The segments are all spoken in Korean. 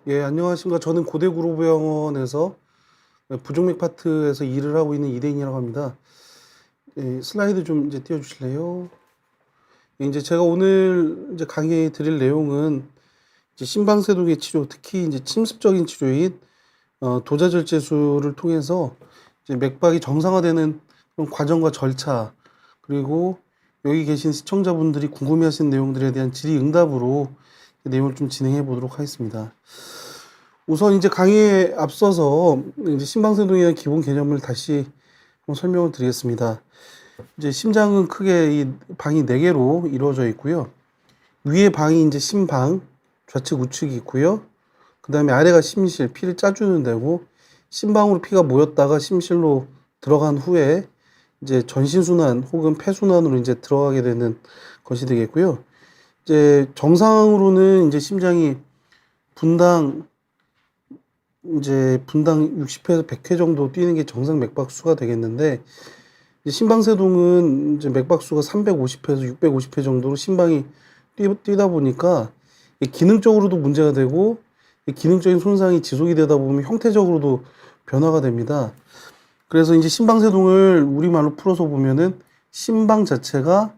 예, 안녕하십니까. 저는 고대구로병원에서 부종맥 파트에서 일을 하고 있는 이대인이라고 합니다. 예, 슬라이드 좀 이제 띄워주실래요? 예, 이제 제가 오늘 이제 강의 드릴 내용은 이제 심방세동의 치료, 특히 이제 침습적인 치료인 도자절제술을 통해서 이제 맥박이 정상화되는 그런 과정과 절차, 그리고 여기 계신 시청자분들이 궁금해하시는 내용들에 대한 질의응답으로 내용을 좀 진행해 보도록 하겠습니다. 우선 이제 강의에 앞서서 이제 심방세동에 대한 기본 개념을 다시 한번 설명을 드리겠습니다. 이제 심장은 크게 이 방이 4개로 이루어져 있고요. 위에 방이 이제 심방, 좌측 우측이 있고요. 그 다음에 아래가 심실, 피를 짜주는 데고, 심방으로 피가 모였다가 심실로 들어간 후에 이제 전신순환 혹은 폐순환으로 이제 들어가게 되는 것이 되겠고요. 이제 정상으로는 이제 심장이 분당 60회에서 100회 정도 뛰는 게 정상 맥박수가 되겠는데, 심방세동은 이제 맥박수가 350회에서 650회 정도로 심방이 뛰다 보니까 기능적으로도 문제가 되고, 기능적인 손상이 지속이 되다 보면 형태적으로도 변화가 됩니다. 그래서 이제 심방세동을 우리말로 풀어서 보면은 심방 자체가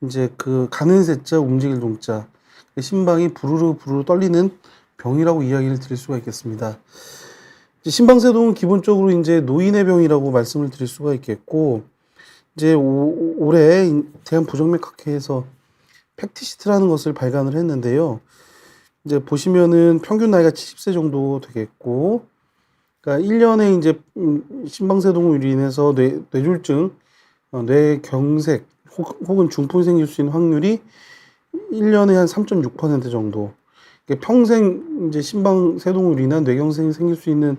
이제 그 가는 새자 움직일 동자, 심방이 부르르 부르르 떨리는 병이라고 이야기를 드릴 수가 있겠습니다. 심방세동은 기본적으로 이제 노인의 병이라고 말씀을 드릴 수가 있겠고, 이제 올해 대한부정맥학회에서 팩티시트라는 것을 발간을 했는데요. 이제 보시면은 평균 나이가 70세 정도 되겠고, 그러니까 1년에 이제 심방세동으로 인해서 뇌졸중, 뇌경색 혹은 중풍이 생길 수 있는 확률이 1년에 한 3.6% 정도. 평생 이제 심방세동으로 인한 뇌경색이 생길 수 있는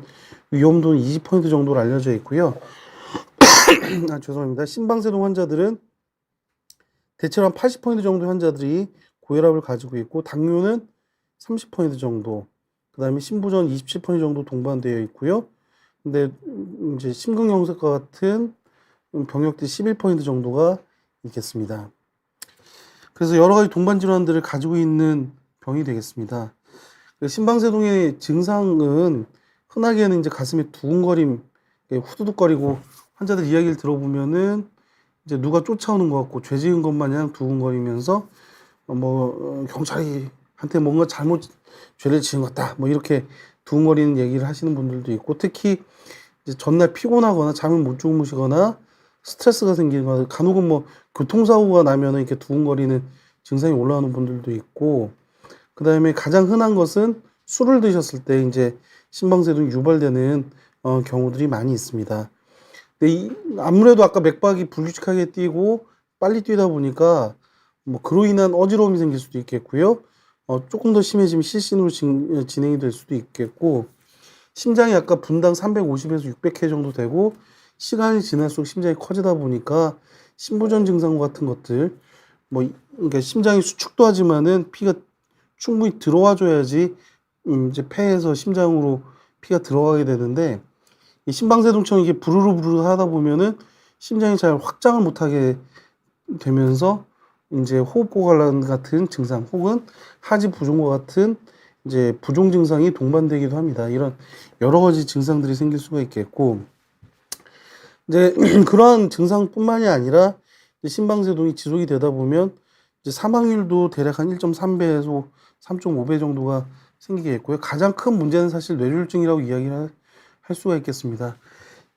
위험도는 20% 정도로 알려져 있고요. 죄송합니다. 심방세동 환자들은 대체로 한 80% 정도의 환자들이 고혈압을 가지고 있고, 당뇨는 30% 정도, 그 다음에 심부전 27% 정도 동반되어 있고요. 근데 이제 심근경색과 같은 병역들이 11% 정도가 있겠습니다. 그래서 여러 가지 동반 질환들을 가지고 있는 병이 되겠습니다. 심방세동의 증상은 흔하게는 이제 가슴에 두근거림, 후두둑거리고, 환자들 이야기를 들어보면은 이제 누가 쫓아오는 것 같고 죄 지은 것 마냥 두근거리면서 경찰이 한테 뭔가 죄를 지은 것 같다, 이렇게 두근거리는 얘기를 하시는 분들도 있고, 특히 이제 전날 피곤하거나 잠을 못 주무시거나 스트레스가 생기거나 간혹은 교통사고가 나면은 이렇게 두근거리는 증상이 올라오는 분들도 있고, 그 다음에 가장 흔한 것은 술을 드셨을 때 이제 심방세동이 유발되는 경우들이 많이 있습니다. 근데 아무래도 아까 맥박이 불규칙하게 뛰고 빨리 뛰다 보니까 그로 인한 어지러움이 생길 수도 있겠고요. 조금 더 심해지면 실신으로 진행이 될 수도 있겠고, 심장이 아까 분당 350에서 600회 정도 되고, 시간이 지날수록 심장이 커지다 보니까 심부전 증상 같은 것들, 그러니까 심장이 수축도 하지만은 피가 충분히 들어와줘야지 이제 폐에서 심장으로 피가 들어가게 되는데, 이 심방세동처럼 이게 부르르 부르르 하다 보면은 심장이 잘 확장을 못하게 되면서 이제 호흡고갈란 같은 증상 혹은 하지 부종과 같은 이제 부종 증상이 동반되기도 합니다. 이런 여러 가지 증상들이 생길 수가 있겠고, 이제 그러한 증상뿐만이 아니라 심방세동이 지속이 되다 보면 이제 사망률도 대략 한 1.3배에서 3.5배 정도가 생기겠고요. 가장 큰 문제는 사실 뇌졸중이라고 이야기를 할 수가 있겠습니다.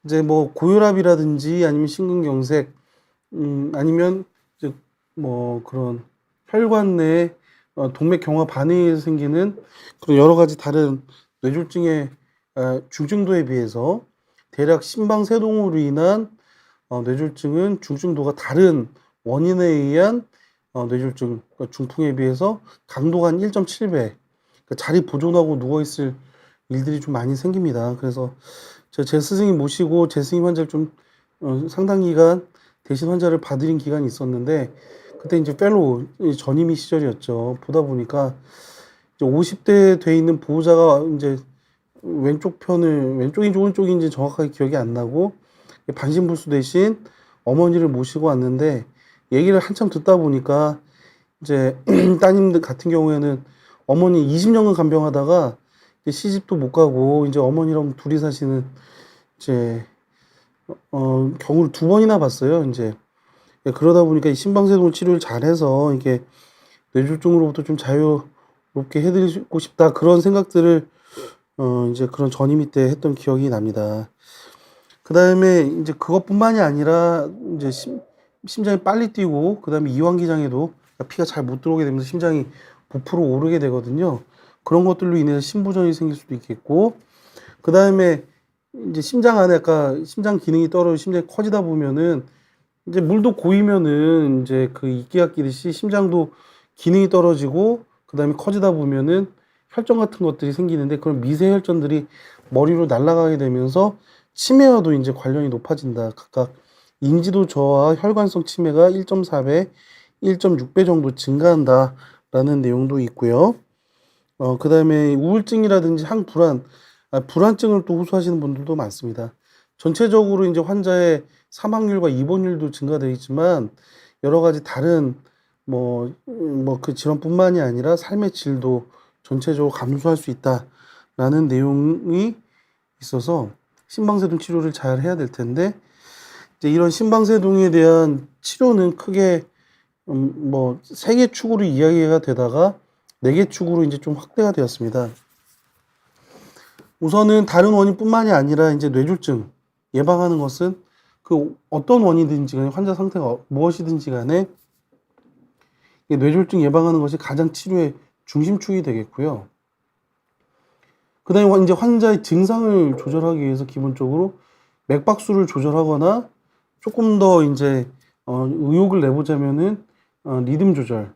이제 고혈압이라든지 아니면 심근경색, 아니면 이제 그런 혈관 내 동맥경화 반응에서 생기는 그런 여러 가지 다른 뇌졸중의 중증도에 비해서 대략 심방세동으로 인한 뇌졸중은 중증도가 다른 원인에 의한 뇌졸중, 그러니까 중풍에 비해서 강도가 한 1.7배, 그러니까 자리 보존하고 누워있을 일들이 좀 많이 생깁니다. 그래서 제 스승님 모시고 제 스님 환자를 좀 상당 기간 대신 환자를 봐드린 기간이 있었는데, 그때 이제 fellow 전임의 시절이었죠. 보다 보니까 이제 50대 돼 있는 보호자가 이제 왼쪽인지 오른쪽인지 정확하게 기억이 안 나고 반신불수 대신 어머니를 모시고 왔는데, 얘기를 한참 듣다 보니까 이제 따님들 같은 경우에는 어머니 20년간 간병하다가 시집도 못 가고 이제 어머니랑 둘이 사시는 이제 경우를 두 번이나 봤어요. 이제 그러다 보니까 이 심방세동 치료를 잘해서 이게 뇌졸중으로부터 좀 자유롭게 해드리고 싶다 그런 생각들을 이제 그런 전임이 때 했던 기억이 납니다. 그 다음에 이제 그것뿐만이 아니라 이제 심장이 빨리 뛰고 그 다음에 이완기장에도 피가 잘 못 들어오게 되면서 심장이 부풀어 오르게 되거든요. 그런 것들로 인해서 심부전이 생길 수도 있겠고 그 다음에 이제 심장 안에 아까 심장 기능이 떨어지고 심장이 커지다 보면은 이제 물도 고이면은 이제 그 이끼가 끼듯이 심장도 기능이 떨어지고 그 다음에 커지다 보면은 혈전 같은 것들이 생기는데 그런 미세 혈전들이 머리로 날아가게 되면서 치매와도 이제 관련이 높아진다. 각각 인지도 저하 혈관성 치매가 1.4배, 1.6배 정도 증가한다라는 내용도 있고요. 그 다음에 우울증이라든지 항불안, 불안증을 또 호소하시는 분들도 많습니다. 전체적으로 이제 환자의 사망률과 입원율도 증가되어 있지만 여러 가지 다른 그 질환뿐만이 아니라 삶의 질도 전체적으로 감소할 수 있다라는 내용이 있어서 심방세동 치료를 잘 해야 될 텐데 이제 이런 심방세동에 대한 치료는 크게 세 개 축으로 이야기가 되다가 네 개 축으로 이제 좀 확대가 되었습니다. 우선은 다른 원인뿐만이 아니라 이제 뇌졸중 예방하는 것은 그 어떤 원인이든지 간에 환자 상태가 무엇이든지 간에 뇌졸중 예방하는 것이 가장 치료의 중심축이 되겠고요. 그 다음에 이제 환자의 증상을 조절하기 위해서 기본적으로 맥박수를 조절하거나 조금 더 이제 의욕을 내보자면은 리듬 조절,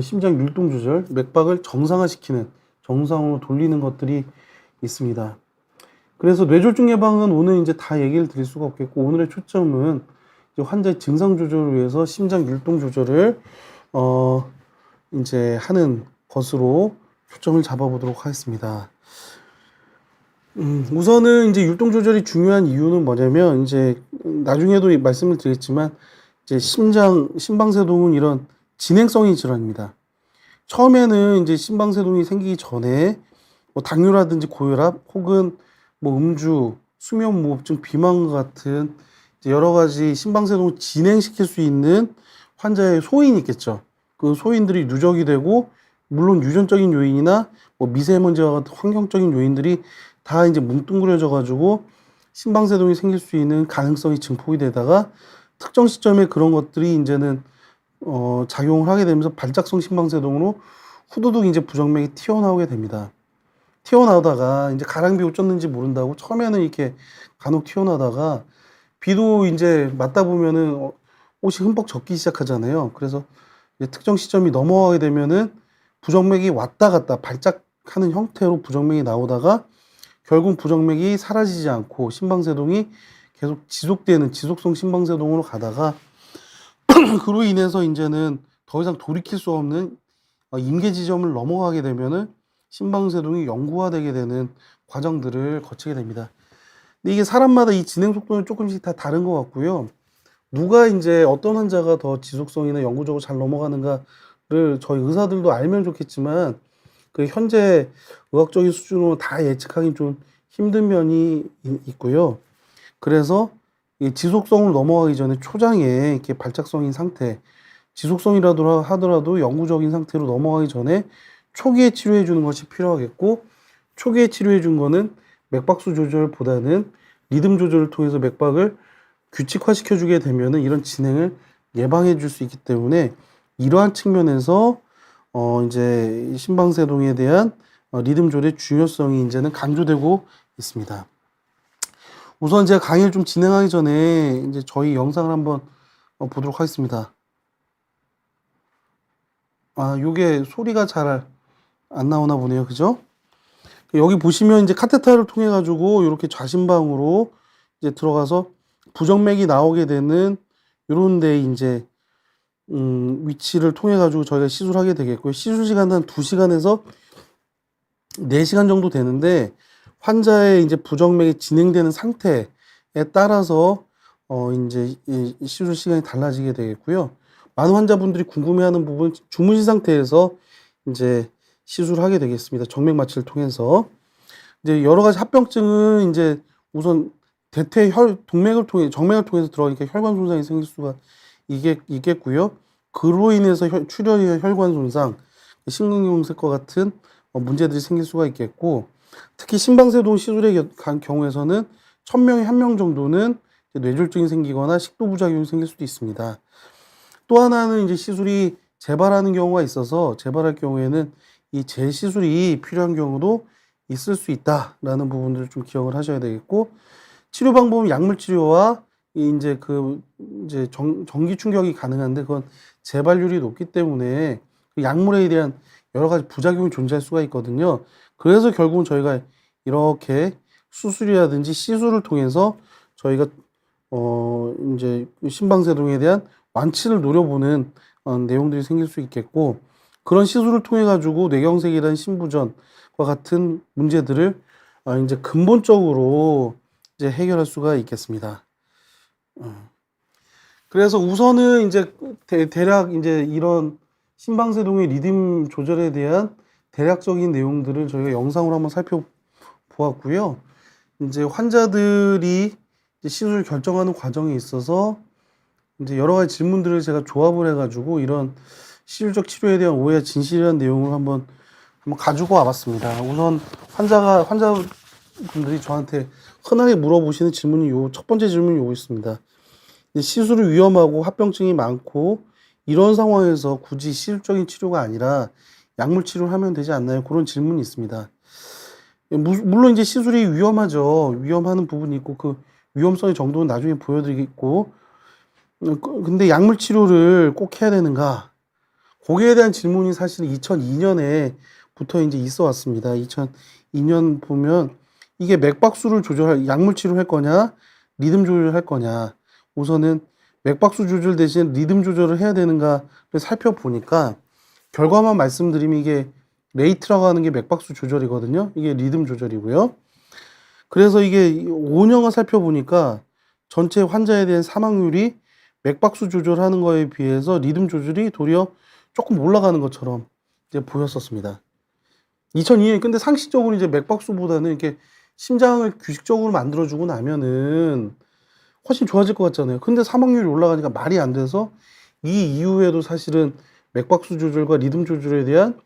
심장 율동 조절, 맥박을 정상화시키는 정상으로 돌리는 것들이 있습니다. 그래서 뇌졸중 예방은 오늘 이제 다 얘기를 드릴 수가 없겠고 오늘의 초점은 이제 환자의 증상 조절을 위해서 심장 율동 조절을 이제 하는 것으로 초점을 잡아보도록 하겠습니다. 우선은 이제 율동 조절이 중요한 이유는 뭐냐면 이제 나중에도 말씀을 드렸지만 이제 심방세동은 이런 진행성의 질환입니다. 처음에는 이제 심방세동이 생기기 전에 당뇨라든지 고혈압 혹은 음주, 수면무호흡증, 비만 같은 이제 여러 가지 심방세동을 진행시킬 수 있는 환자의 소인이 있겠죠. 그 소인들이 누적이 되고 물론 유전적인 요인이나 미세먼지와 같은 환경적인 요인들이 다 이제 뭉뚱그려져 가지고 심방세동이 생길 수 있는 가능성이 증폭이 되다가 특정 시점에 그런 것들이 이제는 작용을 하게 되면서 발작성 심방세동으로 후두둑 이제 부정맥이 튀어나오게 됩니다. 튀어나오다가 이제 가랑비 옷 젖는지 모른다고 처음에는 이렇게 간혹 튀어나오다가 비도 이제 맞다 보면은 옷이 흠뻑 젖기 시작하잖아요. 그래서 이제 특정 시점이 넘어가게 되면은 부정맥이 왔다 갔다 발작하는 형태로 부정맥이 나오다가 결국 부정맥이 사라지지 않고 심방세동이 계속 지속되는 지속성 심방세동으로 가다가 그로 인해서 이제는 더 이상 돌이킬 수 없는 임계 지점을 넘어가게 되면은 심방세동이 영구화되게 되는 과정들을 거치게 됩니다. 근데 이게 사람마다 이 진행 속도는 조금씩 다 다른 것 같고요. 누가 이제 어떤 환자가 더 지속성이나 영구적으로 잘 넘어가는가를 저희 의사들도 알면 좋겠지만 그 현재 의학적인 수준으로 다 예측하기 좀 힘든 면이 있고요. 그래서 이 지속성으로 넘어가기 전에 초장에 이렇게 발작성인 상태, 지속성이라도 하더라도 영구적인 상태로 넘어가기 전에 초기에 치료해 주는 것이 필요하겠고 초기에 치료해 준 거는 맥박수 조절보다는 리듬 조절을 통해서 맥박을 규칙화시켜 주게 되면은 이런 진행을 예방해 줄 수 있기 때문에 이러한 측면에서 이제 심방세동에 대한 리듬 조절의 중요성이 이제는 강조되고 있습니다. 우선 제가 강의를 좀 진행하기 전에 이제 저희 영상을 한번 보도록 하겠습니다. 요게 소리가 잘 안 나오나 보네요. 그죠? 여기 보시면 이제 카테터를 통해 가지고 이렇게 좌심방으로 이제 들어가서 부정맥이 나오게 되는 요런 데 이제 위치를 통해 가지고 저희가 시술하게 되겠고요. 시술 시간은 한 2시간에서 4시간 정도 되는데 환자의 이제 부정맥이 진행되는 상태에 따라서 이제 이 시술 시간이 달라지게 되겠고요. 많은 환자분들이 궁금해하는 부분 중문실 상태에서 이제 시술을 하게 되겠습니다. 정맥 마취를 통해서. 이제 여러 가지 합병증은 이제 우선 동맥을 통해 정맥을 통해서 들어가니까 혈관 손상이 생길 수가 있겠고요. 그로 인해서 출혈이나 혈관 손상, 심근경색과 같은 문제들이 생길 수가 있겠고, 특히 심방세동 시술의 경우에서는 1000명에 1명 정도는 뇌졸중이 생기거나 식도 부작용이 생길 수도 있습니다. 또 하나는 이제 시술이 재발하는 경우가 있어서 재발할 경우에는 이 재시술이 필요한 경우도 있을 수 있다라는 부분들을 좀 기억을 하셔야 되겠고, 치료 방법은 약물 치료와 이제 전기 충격이 가능한데 그건 재발률이 높기 때문에 그 약물에 대한 여러 가지 부작용이 존재할 수가 있거든요. 그래서 결국은 저희가 이렇게 수술이라든지 시술을 통해서 저희가 이제 심방세동에 대한 완치를 노려보는 내용들이 생길 수 있겠고, 그런 시술을 통해 가지고 뇌경색이라는 신부전과 같은 문제들을 이제 근본적으로 이제 해결할 수가 있겠습니다. 그래서 우선은 이제 대략 이제 이런 심방세동의 리듬 조절에 대한 대략적인 내용들을 저희가 영상으로 한번 살펴보았고요. 이제 환자들이 이제 시술을 결정하는 과정에 있어서 이제 여러 가지 질문들을 제가 조합을 해가지고 이런 시술적 치료에 대한 오해와 진실이라는 내용을 한번 가지고 와봤습니다. 우선 환자분들이 저한테 흔하게 물어보시는 질문이 첫 번째 질문이 요거 있습니다. 시술이 위험하고 합병증이 많고 이런 상황에서 굳이 시술적인 치료가 아니라 약물 치료를 하면 되지 않나요? 그런 질문이 있습니다. 물론 이제 시술이 위험하죠. 위험하는 부분이 있고 그 위험성의 정도는 나중에 보여드리겠고, 근데 약물 치료를 꼭 해야 되는가? 거기에 대한 질문이 사실 2002년에부터 이제 있어 왔습니다. 2002년 보면 이게 맥박수를 조절할 약물 치료를 할 거냐, 리듬 조절을 할 거냐. 우선은 맥박수 조절 대신 리듬 조절을 해야 되는가를 살펴보니까 결과만 말씀드리면 이게 레이트라고 하는 게 맥박수 조절이거든요. 이게 리듬 조절이고요. 그래서 이게 5년을 살펴보니까 전체 환자에 대한 사망률이 맥박수 조절하는 거에 비해서 리듬 조절이 도리어 조금 올라가는 것처럼 이제 보였었습니다. 2002년, 근데 상식적으로 이제 맥박수보다는 이렇게 심장을 규칙적으로 만들어주고 나면은 훨씬 좋아질 것 같잖아요. 근데 사망률이 올라가니까 말이 안 돼서 이 이후에도 사실은 맥박수 조절과 리듬 조절에 대한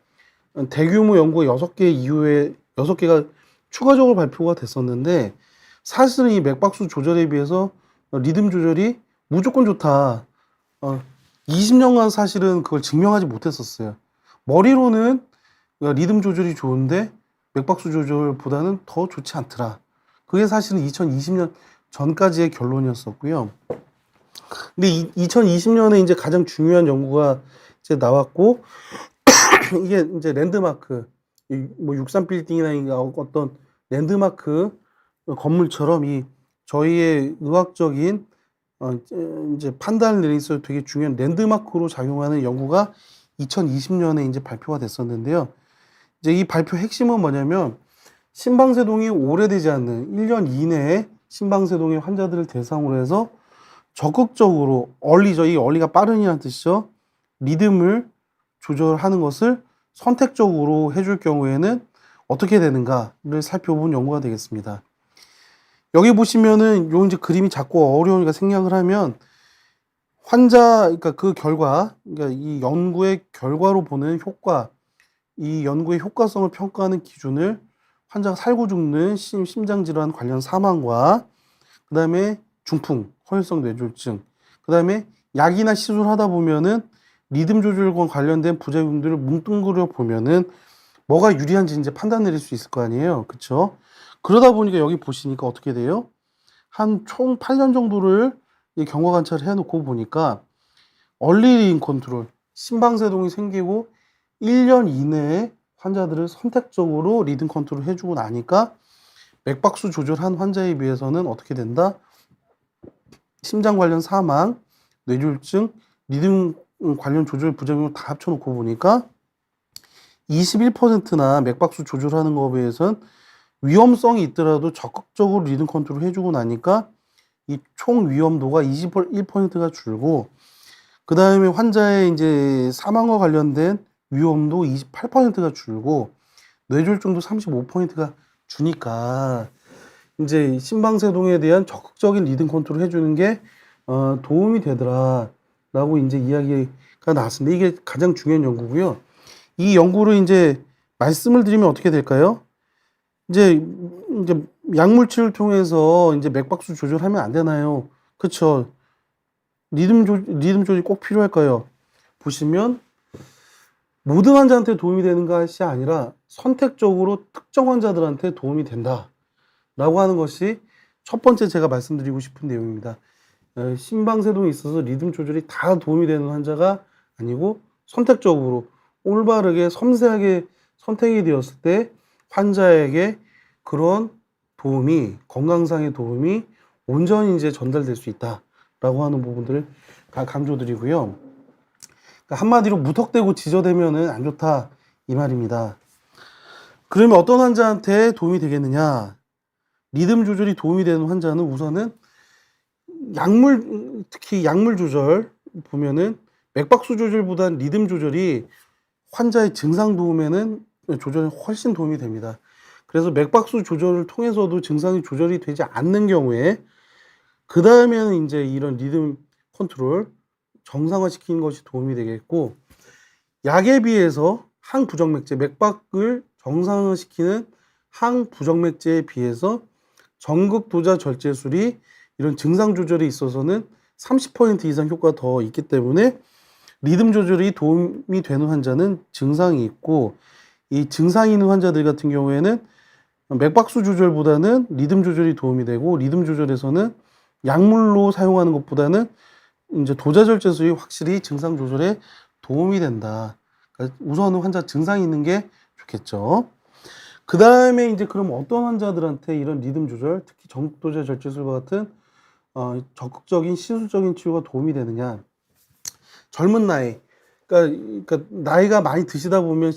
대규모 연구가 6개 이후에 6개가 추가적으로 발표가 됐었는데, 사실은 이 맥박수 조절에 비해서 리듬 조절이 무조건 좋다. 20년간 사실은 그걸 증명하지 못했었어요. 머리로는 리듬 조절이 좋은데 맥박수 조절보다는 더 좋지 않더라. 그게 사실은 2020년 전까지의 결론이었었고요. 근데 2020년에 이제 가장 중요한 연구가 이제 나왔고, 이게 이제 랜드마크, 뭐 63빌딩이나 어떤 랜드마크 건물처럼 이 저희의 의학적인 이제 판단을 내리는 데 되게 중요한 랜드마크로 작용하는 연구가 2020년에 이제 발표가 됐었는데요. 이제 이 발표 핵심은 뭐냐면, 심방세동이 오래되지 않는 1년 이내에 심방세동의 환자들을 대상으로 해서 적극적으로 이 얼리가 빠른이라는 뜻이죠. 리듬을 조절하는 것을 선택적으로 해줄 경우에는 어떻게 되는가를 살펴본 연구가 되겠습니다. 여기 보시면은 요 이제 그림이 자꾸 어려우니까 생략을 하면, 그러니까 그 결과, 그러니까 이 연구의 결과로 보는 효과, 이 연구의 효과성을 평가하는 기준을 환자가 살고 죽는 심장질환 관련 사망과, 그 다음에 중풍, 허혈성 뇌졸중, 그 다음에 약이나 시술하다 보면은 리듬 조절과 관련된 부작용들을 뭉뚱그려 보면은 뭐가 유리한지 이제 판단 내릴 수 있을 거 아니에요. 그쵸? 그러다 보니까 여기 보시니까 어떻게 돼요? 한 총 8년 정도를 경과 관찰을 해놓고 보니까 얼리 리듬 컨트롤, 심방세동이 생기고 1년 이내에 환자들을 선택적으로 리듬 컨트롤 해주고 나니까 맥박수 조절한 환자에 비해서는 어떻게 된다? 심장 관련 사망, 뇌졸중, 리듬 관련 조절 부작용을 다 합쳐놓고 보니까 21%나 맥박수 조절하는 것에 비해서는 위험성이 있더라도 적극적으로 리듬 컨트롤 해주고 나니까 이 총 위험도가 21%가 줄고, 그 다음에 환자의 이제 사망과 관련된 위험도 28%가 줄고, 뇌졸중도 35%가 주니까 이제 심방세동에 대한 적극적인 리듬 컨트롤 해주는 게 도움이 되더라라고 이제 이야기가 나왔습니다. 이게 가장 중요한 연구고요. 이 연구를 이제 말씀을 드리면 어떻게 될까요? 이제 약물치료를 통해서 이제 맥박수 조절하면 안 되나요? 그쵸? 리듬 조절이 꼭 필요할까요? 보시면 모든 환자한테 도움이 되는 것이 아니라 선택적으로 특정 환자들한테 도움이 된다 라고 하는 것이 첫 번째 제가 말씀드리고 싶은 내용입니다. 심방세동에 있어서 리듬 조절이 다 도움이 되는 환자가 아니고 선택적으로 올바르게 섬세하게 선택이 되었을 때 환자에게 그런 도움이, 건강상의 도움이 온전히 이제 전달될 수 있다라고 하는 부분들을 강조드리고요. 그러니까 한마디로 무턱대고 지저대면은 안 좋다 이 말입니다. 그러면 어떤 환자한테 도움이 되겠느냐? 리듬 조절이 도움이 되는 환자는 우선은 특히 약물 조절 보면은 맥박수 조절보다는 리듬 조절이 환자의 증상 도움에는 조절에 훨씬 도움이 됩니다. 그래서 맥박수 조절을 통해서도 증상이 조절이 되지 않는 경우에 그 다음에는 이제 이런 리듬 컨트롤 정상화시키는 것이 도움이 되겠고, 약에 비해서 항부정맥제, 맥박을 정상화시키는 항부정맥제에 비해서 전극도자 절제술이 이런 증상 조절에 있어서는 30% 이상 효과가 더 있기 때문에 리듬 조절이 도움이 되는 환자는 증상이 있고, 이 증상이 있는 환자들 같은 경우에는 맥박수 조절보다는 리듬 조절이 도움이 되고, 리듬 조절에서는 약물로 사용하는 것보다는 이제 도자절제술이 확실히 증상 조절에 도움이 된다. 그러니까 우선은 환자 증상이 있는 게 좋겠죠. 그 다음에 이제 그럼 어떤 환자들한테 이런 리듬 조절, 특히 전극도자절제술과 같은 적극적인 시술적인 치료가 도움이 되느냐? 젊은 나이, 그러니까 나이가 많이 드시다 보면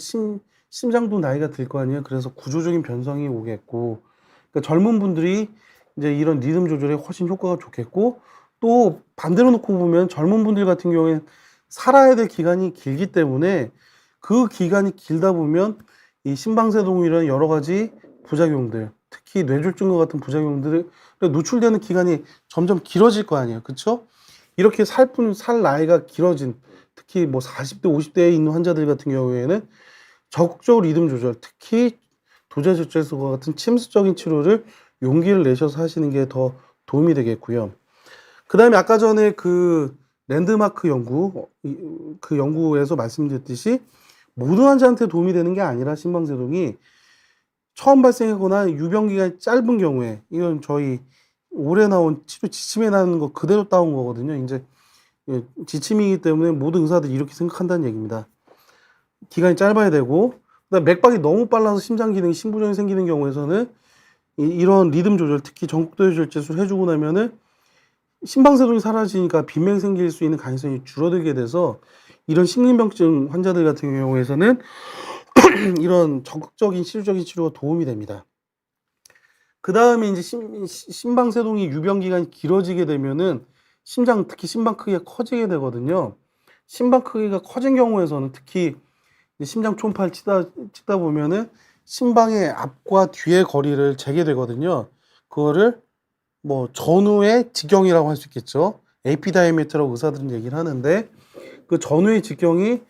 심장도 나이가 들 거 아니에요. 그래서 구조적인 변성이 오겠고, 그러니까 젊은 분들이 이제 이런 리듬 조절에 훨씬 효과가 좋겠고, 또 반대로 놓고 보면 젊은 분들 같은 경우에 살아야 될 기간이 길기 때문에 그 기간이 길다 보면 이 심방세동이라는 여러 가지 부작용들, 특히 뇌졸중과 같은 부작용들에 노출되는 기간이 점점 길어질 거 아니에요. 그쵸? 이렇게 살 나이가 길어진, 특히 뭐 40대, 50대에 있는 환자들 같은 경우에는 적극적으로 리듬 조절, 특히 도자절제술과 같은 침수적인 치료를 용기를 내셔서 하시는 게 더 도움이 되겠고요. 그 다음에 아까 전에 그 랜드마크 연구, 그 연구에서 말씀드렸듯이 모든 환자한테 도움이 되는 게 아니라 심방세동이 처음 발생하거나 유병기간이 짧은 경우에, 이건 저희 올해 나온 치료 지침에 나오는 거 그대로 따온 거거든요. 이제 지침이기 때문에 모든 의사들이 이렇게 생각한다는 얘기입니다. 기간이 짧아야 되고, 그다음 맥박이 너무 빨라서 심장 기능이 심부전이 생기는 경우에서는 이런 리듬 조절, 특히 전극도자절제술 해주고 나면은 심방세동이 사라지니까 빈맥 생길 수 있는 가능성이 줄어들게 돼서 이런 심근병증 환자들 같은 경우에서는 이런 적극적인 시술적인 치료가 도움이 됩니다. 그 다음에 이제 심방세동이 유병 기간이 길어지게 되면은 특히 심방 크기가 커지게 되거든요. 심방 크기가 커진 경우에서는 특히 심장 초음파를 찍다 보면은 심방의 앞과 뒤의 거리를 재게 되거든요. 그거를 뭐 전후의 직경이라고 할 수 있겠죠. AP 다이아메트라고 의사들은 얘기를 하는데, 그 전후의 직경이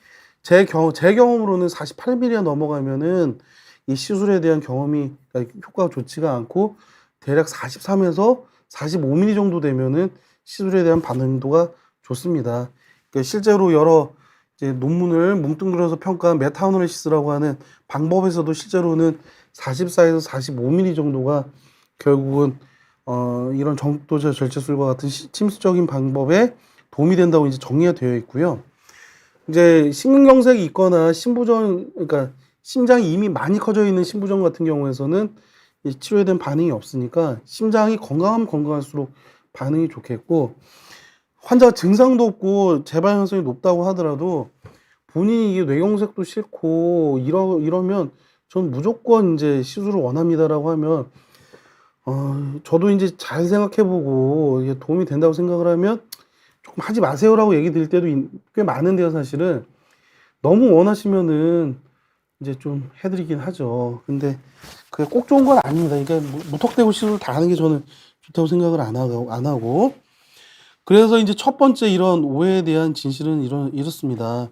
제 경험으로는 48mm가 넘어가면은 이 시술에 대한 그러니까 효과가 좋지가 않고, 대략 43에서 45mm 정도 되면은 시술에 대한 반응도가 좋습니다. 그러니까 실제로 여러 이제 논문을 뭉뚱그려서 평가한 메타아나리시스라고 하는 방법에서도 실제로는 44에서 45mm 정도가 결국은 이런 전극도자 절제술과 같은 침수적인 방법에 도움이 된다고 이제 정리가 되어 있고요. 이제 심근경색이 있거나 그러니까 심장이 이미 많이 커져 있는 심부전 같은 경우에서는 이 치료에 대한 반응이 없으니까 심장이 건강하면 건강할수록 반응이 좋겠고, 환자가 증상도 없고 재발 가능성이 높다고 하더라도 본인이 이게 뇌경색도 싫고 이러면 전 무조건 이제 시술을 원합니다라고 하면 저도 이제 잘 생각해보고 이게 도움이 된다고 생각을 하면 조금 하지 마세요라고 얘기 드릴 때도 꽤 많은데요. 사실은 너무 원하시면은 이제 좀 해드리긴 하죠. 근데 그게 꼭 좋은 건 아닙니다. 이게 무턱대고 시술을 다 하는 게 저는 좋다고 생각을 안 하고. 그래서 이제 첫 번째 이런 오해에 대한 진실은 이렇습니다.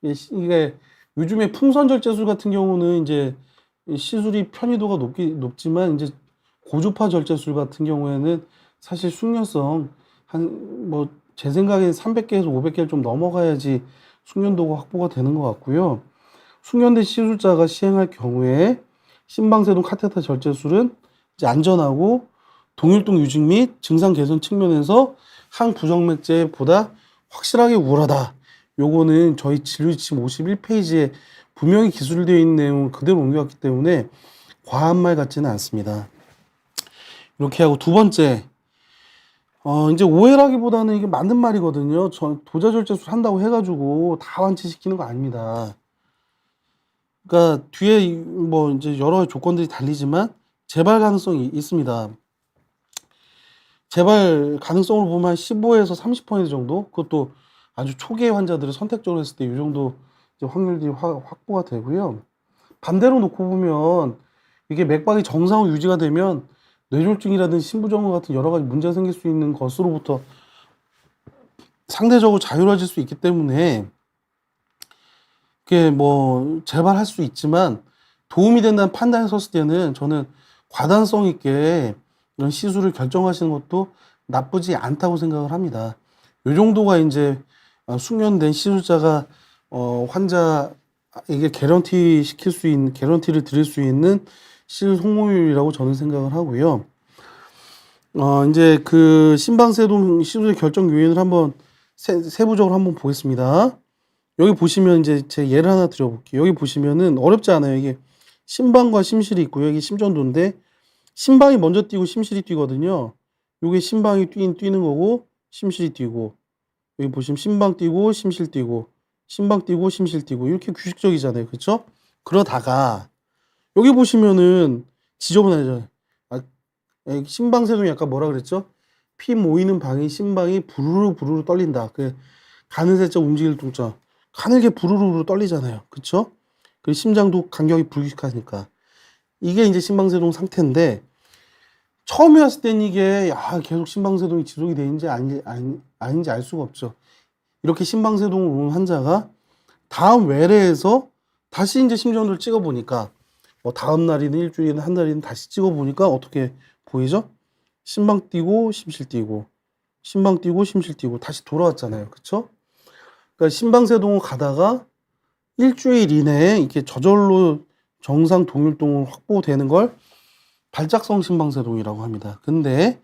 이게 요즘에 풍선절제술 같은 경우는 이제 시술이 편의도가 높지만 이제 고주파 절제술 같은 경우에는 사실 숙련성 한 뭐 제 생각엔 300개에서 500개를 좀 넘어가야지 숙련도가 확보가 되는 것 같고요. 숙련된 시술자가 시행할 경우에 심방세동 카테터 절제술은 이제 안전하고 동일동 유직 및 증상 개선 측면에서 항부정맥제보다 확실하게 우월하다. 요거는 저희 진료지침 51페이지에 분명히 기술되어 있는 내용을 그대로 옮겨왔기 때문에 과한 말 같지는 않습니다. 이렇게 하고 두 번째, 이제 오해라기보다는 이게 맞는 말이거든요. 도자절제술 한다고 해가지고 다 완치시키는 거 아닙니다. 그러니까 뒤에 뭐 이제 여러 조건들이 달리지만 재발 가능성이 있습니다. 재발 가능성으로 보면 한 15에서 30% 정도, 그것도 아주 초기의 환자들을 선택적으로 했을 때 이 정도 이제 확률이 확보가 되고요. 반대로 놓고 보면 이게 맥박이 정상으로 유지가 되면 뇌졸중이라든지 심부정후 같은 여러 가지 문제가 생길 수 있는 것으로부터 상대적으로 자유로워질 수 있기 때문에 그게 뭐 재발할 수 있지만 도움이 된다는 판단에 섰을 때는 저는 과단성 있게 이런 시술을 결정하시는 것도 나쁘지 않다고 생각을 합니다. 이 정도가 이제 숙련된 시술자가 환자에게 개런티를 드릴 수 있는 시술 성공률이라고 저는 생각을 하고요. 이제 그 심방세동 시술의 결정 요인을 한번 세부적으로 한번 보겠습니다. 여기 보시면 이제 제 예를 하나 드려볼게요. 여기 보시면은 어렵지 않아요. 이게 심방과 심실이 있고요. 여기 심전도인데 심방이 먼저 뛰고 심실이 뛰거든요. 요게 심방이 뛰는 거고 심실이 뛰고, 여기 보시면 심방 뛰고 심실 뛰고 심방 뛰고 심실 뛰고 이렇게 규칙적이잖아요. 그렇죠? 그러다가 여기 보시면은 지저분하죠. 심방세동이 아까 뭐라 그랬죠? 피 모이는 방이 심방이 부르르 부르르 떨린다. 그 가는 세적 움직일 동자 가늘게 부르르 떨리잖아요. 그쵸? 그리고 심장도 간격이 불규칙하니까. 이게 이제 심방세동 상태인데, 처음에 왔을 땐 이게, 계속 심방세동이 지속이 되는지 아닌지 알 수가 없죠. 이렇게 심방세동을 온 환자가 다음 외래에서 다시 이제 심전도를 찍어보니까, 뭐 다음 날이든 일주일이든 한 달이든 다시 찍어보니까 어떻게 보이죠? 심방 뛰고, 심실 뛰고, 심방 뛰고, 심실 뛰고, 다시 돌아왔잖아요. 그쵸? 그러니까 심방세동을 가다가 일주일 이내에 이렇게 저절로 정상 동일동을 확보되는 걸 발작성 심방세동이라고 합니다. 근데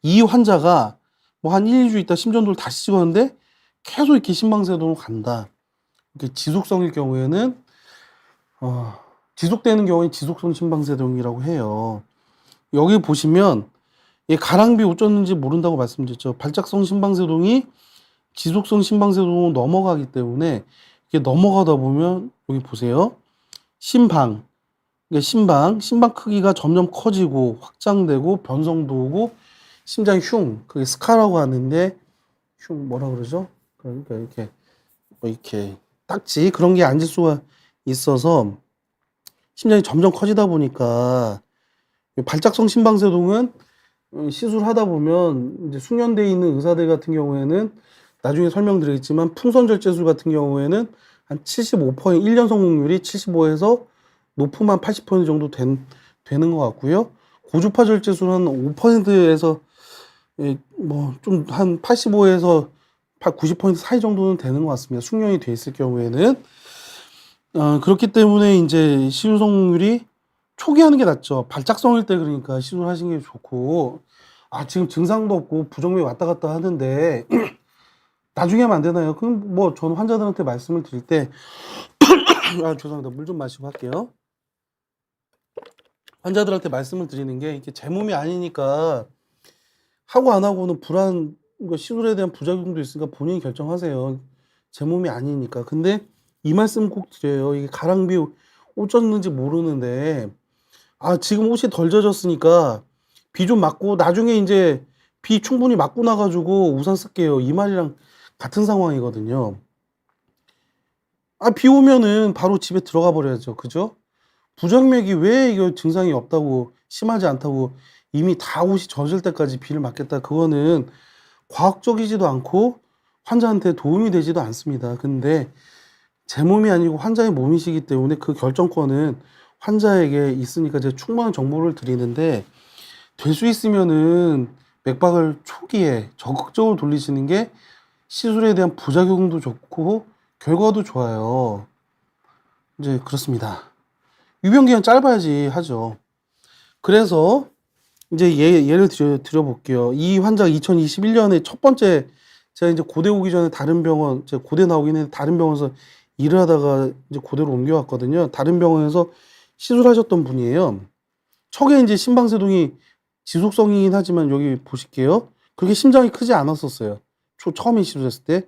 이 환자가 뭐 한 1, 2주 있다 심전도를 다시 찍었는데 계속 이렇게 심방세동을 간다. 이렇게 지속성일 경우에는 지속되는 경우에 지속성 심방세동이라고 해요. 여기 보시면 가랑비 어쩌는지 모른다고 말씀드렸죠. 발작성 심방세동이 지속성 심방세동으로 넘어가기 때문에 이게 넘어가다 보면 여기 보세요. 심방 심방 크기가 점점 커지고 확장되고 변성도 오고 심장이 그게 스카라고 하는데 뭐라 그러죠? 그러니까 이렇게 이렇게 딱지 그런 게 앉을 수가 있어서 심장이 점점 커지다 보니까 발작성 심방세동은 시술하다 보면 이제 숙련되어 있는 의사들 같은 경우에는 나중에 설명드리겠지만 풍선절제술 같은 경우에는 한 75% 1년 성공률이 75에서 높으면 한 80% 정도 되는 것 같고요. 고주파 절제술은 5%에서 뭐 좀 한 85에서 90% 사이 정도는 되는 것 같습니다. 숙련이 돼 있을 경우에는 그렇기 때문에 이제 시술 성공률이 초기 하는 게 낫죠. 발작성일 때 그러니까 시술하시는 게 좋고 지금 증상도 없고 부정맥 왔다 갔다 하는데 나중에 하면 안 되나요? 그럼 뭐 전 환자들한테 말씀을 드릴 때 죄송합니다. 물 좀 마시고 할게요. 환자들한테 말씀을 드리는 게 이게 제 몸이 아니니까 하고 안 하고는 시술에 대한 부작용도 있으니까 본인이 결정하세요. 제 몸이 아니니까. 근데 이 말씀 꼭 드려요. 이게 가랑비 옷 젖는지 모르는데 지금 옷이 덜 젖었으니까 비 좀 맞고 나중에 이제 비 충분히 맞고 나가지고 우산 쓸게요. 이 말이랑 같은 상황이거든요. 비 오면은 바로 집에 들어가 버려야죠. 그죠? 부정맥이 왜 이거 증상이 없다고, 심하지 않다고 이미 다 옷이 젖을 때까지 비를 맞겠다. 그거는 과학적이지도 않고 환자한테 도움이 되지도 않습니다. 근데 제 몸이 아니고 환자의 몸이시기 때문에 그 결정권은 환자에게 있으니까 제가 충분한 정보를 드리는데, 될 수 있으면은 맥박을 초기에 적극적으로 돌리시는 게 시술에 대한 부작용도 좋고 결과도 좋아요. 이제 그렇습니다. 유병기간 짧아야지 하죠. 그래서 이제 예를 드려볼게요. 이 환자가 2021년에 첫 번째, 제가 이제 고대 오기 전에 다른 병원, 제가 고대 나오긴 했는데 다른 병원에서 일을 하다가 이제 고대로 옮겨왔거든요. 다른 병원에서 시술하셨던 분이에요. 척에 이제 심방세동이 지속성이긴 하지만 여기 보실게요. 그렇게 심장이 크지 않았었어요. 처음에 시술했을 때.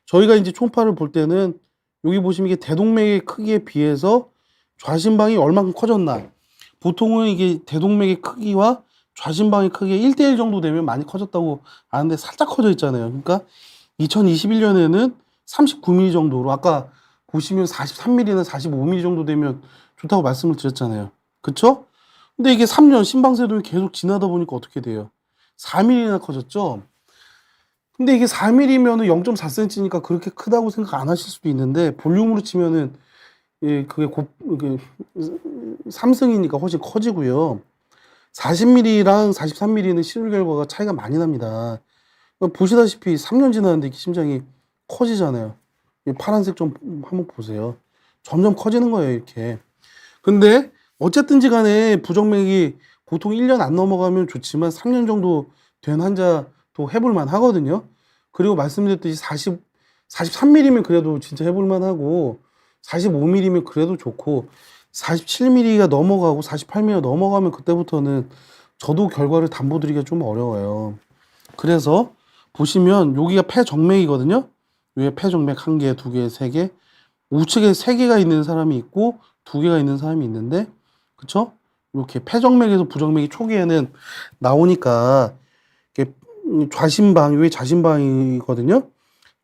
저희가 이제 초음파를 볼 때는 여기 보시면 이게 대동맥의 크기에 비해서 좌심방이 얼마큼 커졌나. 보통은 이게 대동맥의 크기와 좌심방의 크기가 1대1 정도 되면 많이 커졌다고 아는데 살짝 커져 있잖아요. 그러니까 2021년에는 39mm 정도로, 아까 보시면 43mm나 45mm 정도 되면 좋다고 말씀을 드렸잖아요. 그쵸? 근데 이게 3년 심방세동이 계속 지나다 보니까 어떻게 돼요? 4mm나 커졌죠? 근데 이게 4mm면은 0.4cm니까 그렇게 크다고 생각 안 하실 수도 있는데, 볼륨으로 치면은 예, 그게 3승이니까 훨씬 커지고요. 40mm랑 43mm는 시술 결과가 차이가 많이 납니다. 보시다시피 3년 지났는데 심장이 커지잖아요. 이 파란색 좀 한번 보세요. 점점 커지는 거예요, 이렇게. 근데 어쨌든지 간에 부정맥이 보통 1년 안 넘어가면 좋지만 3년 정도 된 환자도 해볼만 하거든요. 그리고 말씀드렸듯이 43mm면 그래도 진짜 해볼만 하고, 45mm면 그래도 좋고, 47mm가 넘어가고 48mm가 넘어가면 그때부터는 저도 결과를 담보드리기가 좀 어려워요. 그래서 보시면 여기가 폐정맥이거든요. 여기 폐정맥 1개, 2개, 3개, 우측에 3개가 있는 사람이 있고 2개가 있는 사람이 있는데, 그쵸? 이렇게 폐정맥에서 부정맥이 초기에는 나오니까 이렇게 좌심방, 여기 좌심방이거든요.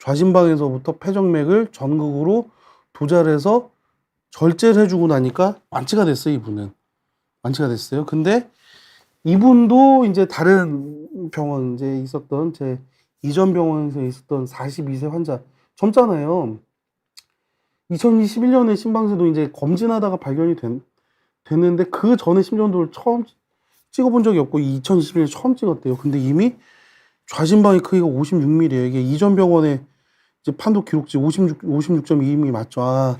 좌심방에서부터 폐정맥을 전극으로 도달해서 절제를 해주고 나니까 완치가 됐어요, 이분은. 완치가 됐어요. 근데 이분도 이제 다른 병원, 이제 있었던, 제 이전 병원에서 있었던 42세 환자, 젊잖아요. 2021년에 심방세도 이제 검진하다가 발견이 됐는데, 그 전에 심전도를 처음 찍어본 적이 없고 2021년에 처음 찍었대요. 근데 이미 좌심방의 크기가 56mm예요. 이게 이전 병원에 이제 판독 기록지 56.2mm 맞죠?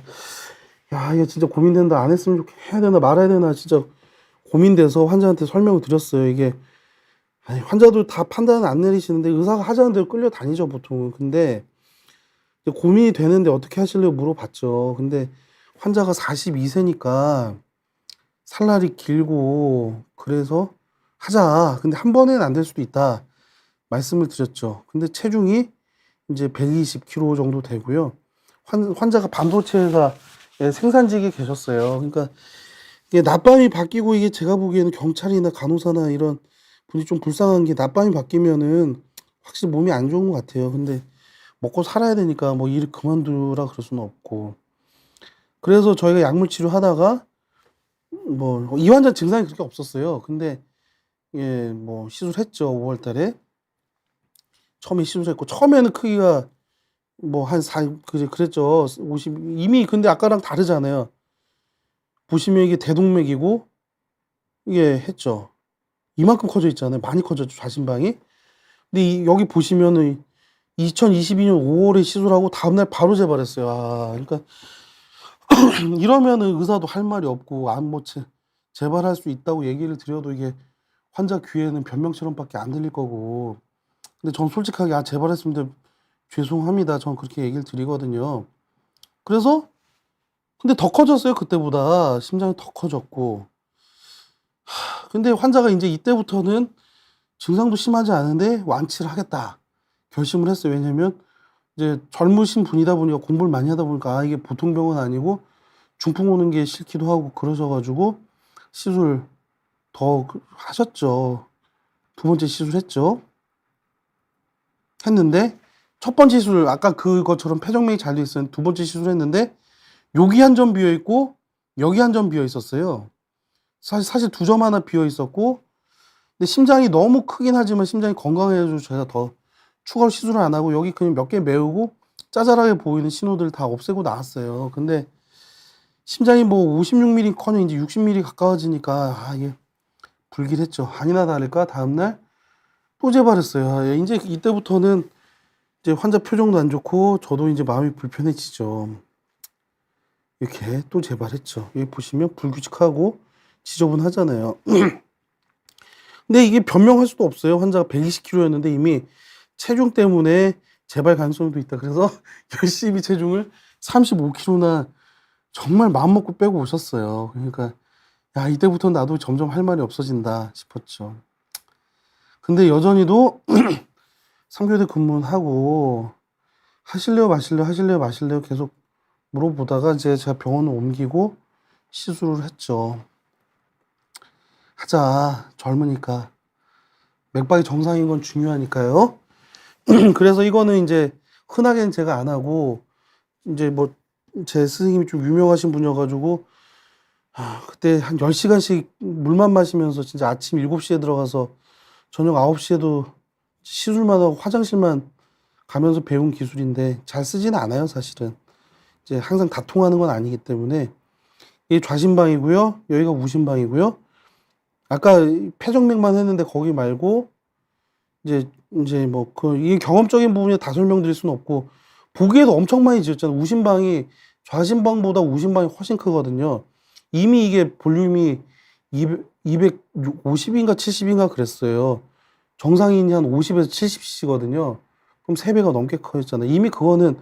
야, 이거 진짜 고민된다. 안 했으면 해야 되나 말아야 되나 진짜 고민돼서 환자한테 설명을 드렸어요. 이게 아니, 환자도 다 판단을 안 내리시는데 의사가 하자는 대로 끌려다니죠, 보통은. 근데 고민이 되는데 어떻게 하실래요? 물어봤죠. 근데 환자가 42세니까 살 날이 길고 그래서 하자. 근데 한 번에는 안 될 수도 있다. 말씀을 드렸죠. 근데 체중이 이제 120kg 정도 되고요. 환자가 반도체 회사 생산직에 계셨어요. 그러니까 이게 낮밤이 바뀌고, 이게 제가 보기에는 경찰이나 간호사나 이런 분이 좀 불쌍한 게, 낮밤이 바뀌면은 확실히 몸이 안 좋은 것 같아요. 근데 먹고 살아야 되니까 뭐 일 그만두라 그럴 수는 없고. 그래서 저희가 약물 치료하다가 뭐 이 환자 증상이 그렇게 없었어요. 근데 예, 뭐 시술했죠. 5월 달에 처음에 시술했고, 처음에는 크기가 뭐 한 그랬죠. 50 이미. 근데 아까랑 다르잖아요. 보시면 이게 대동맥이고 이게 했죠. 이만큼 커져 있잖아요. 많이 커졌죠, 좌심방이. 근데 여기 보시면은 2022년 5월에 시술하고 다음날 바로 재발했어요. 그러니까 이러면은 의사도 할 말이 없고, 재발할 수 있다고 얘기를 드려도 이게 환자 귀에는 변명처럼밖에 안 들릴 거고. 근데 전 솔직하게 재발했으면 죄송합니다. 전 그렇게 얘기를 드리거든요. 그래서 근데 더 커졌어요. 그때보다 심장이 더 커졌고. 근데 환자가 이제 이때부터는 증상도 심하지 않은데 완치를 하겠다 결심을 했어요. 왜냐면 이제 젊으신 분이다 보니까, 공부를 많이 하다 보니까 이게 보통 병은 아니고 중풍 오는 게 싫기도 하고 그러셔가지고 시술 더 하셨죠. 2번째 시술했죠. 했는데 첫 번째 시술, 아까 그것처럼 폐정맥이 잘 돼 있었는데 2번째 시술했는데 여기 한 점 비어 있고 여기 한 점 비어 있었어요. 사실 두 점 하나 비어 있었고, 근데 심장이 너무 크긴 하지만 심장이 건강해가지고 제가 더 추가로 시술을 안 하고 여기 그냥 몇 개 메우고 짜잘하게 보이는 신호들 다 없애고 나왔어요. 근데 심장이 뭐 56mm커녕 이제 60mm 가까워지니까 이게 불길했죠. 아니나 다를까 다음날 또 재발했어요. 이제 이때부터는 이제 환자 표정도 안 좋고 저도 이제 마음이 불편해지죠. 이렇게 또 재발했죠. 여기 보시면 불규칙하고 지저분하잖아요. 근데 이게 변명할 수도 없어요. 환자가 120kg였는데 이미 체중 때문에 재발 가능성도 있다. 그래서 열심히 체중을 35kg나 정말 마음먹고 빼고 오셨어요. 그러니까 야, 이때부터 나도 점점 할 말이 없어진다 싶었죠. 근데 여전히도 3교대 근무는 하고 하실래요 마실래요 하실래요 마실래요 계속 물어보다가 이제 제가 병원을 옮기고 시술을 했죠. 하자, 젊으니까. 맥박이 정상인 건 중요하니까요. 그래서 이거는 이제 흔하게는 제가 안 하고 이제 뭐 제 스승님이 좀 유명하신 분이어가지고 그때 한 10시간씩 물만 마시면서 진짜 아침 7시에 들어가서 저녁 9시에도 시술만 하고 화장실만 가면서 배운 기술인데 잘 쓰지는 않아요, 사실은. 이제 항상 다 통하는 건 아니기 때문에. 이게 좌심방이고요. 여기가 우심방이고요. 아까 폐정맥만 했는데 거기 말고 이제 뭐 이게 경험적인 부분에 다 설명드릴 수는 없고 보기에도 엄청 많이 지었잖아요. 우심방이 좌심방보다 우심방이 훨씬 크거든요. 이미 이게 볼륨이 250인가 70인가 그랬어요. 정상인이 한 50에서 70cc거든요. 그럼 3배가 넘게 커졌잖아요. 이미 그거는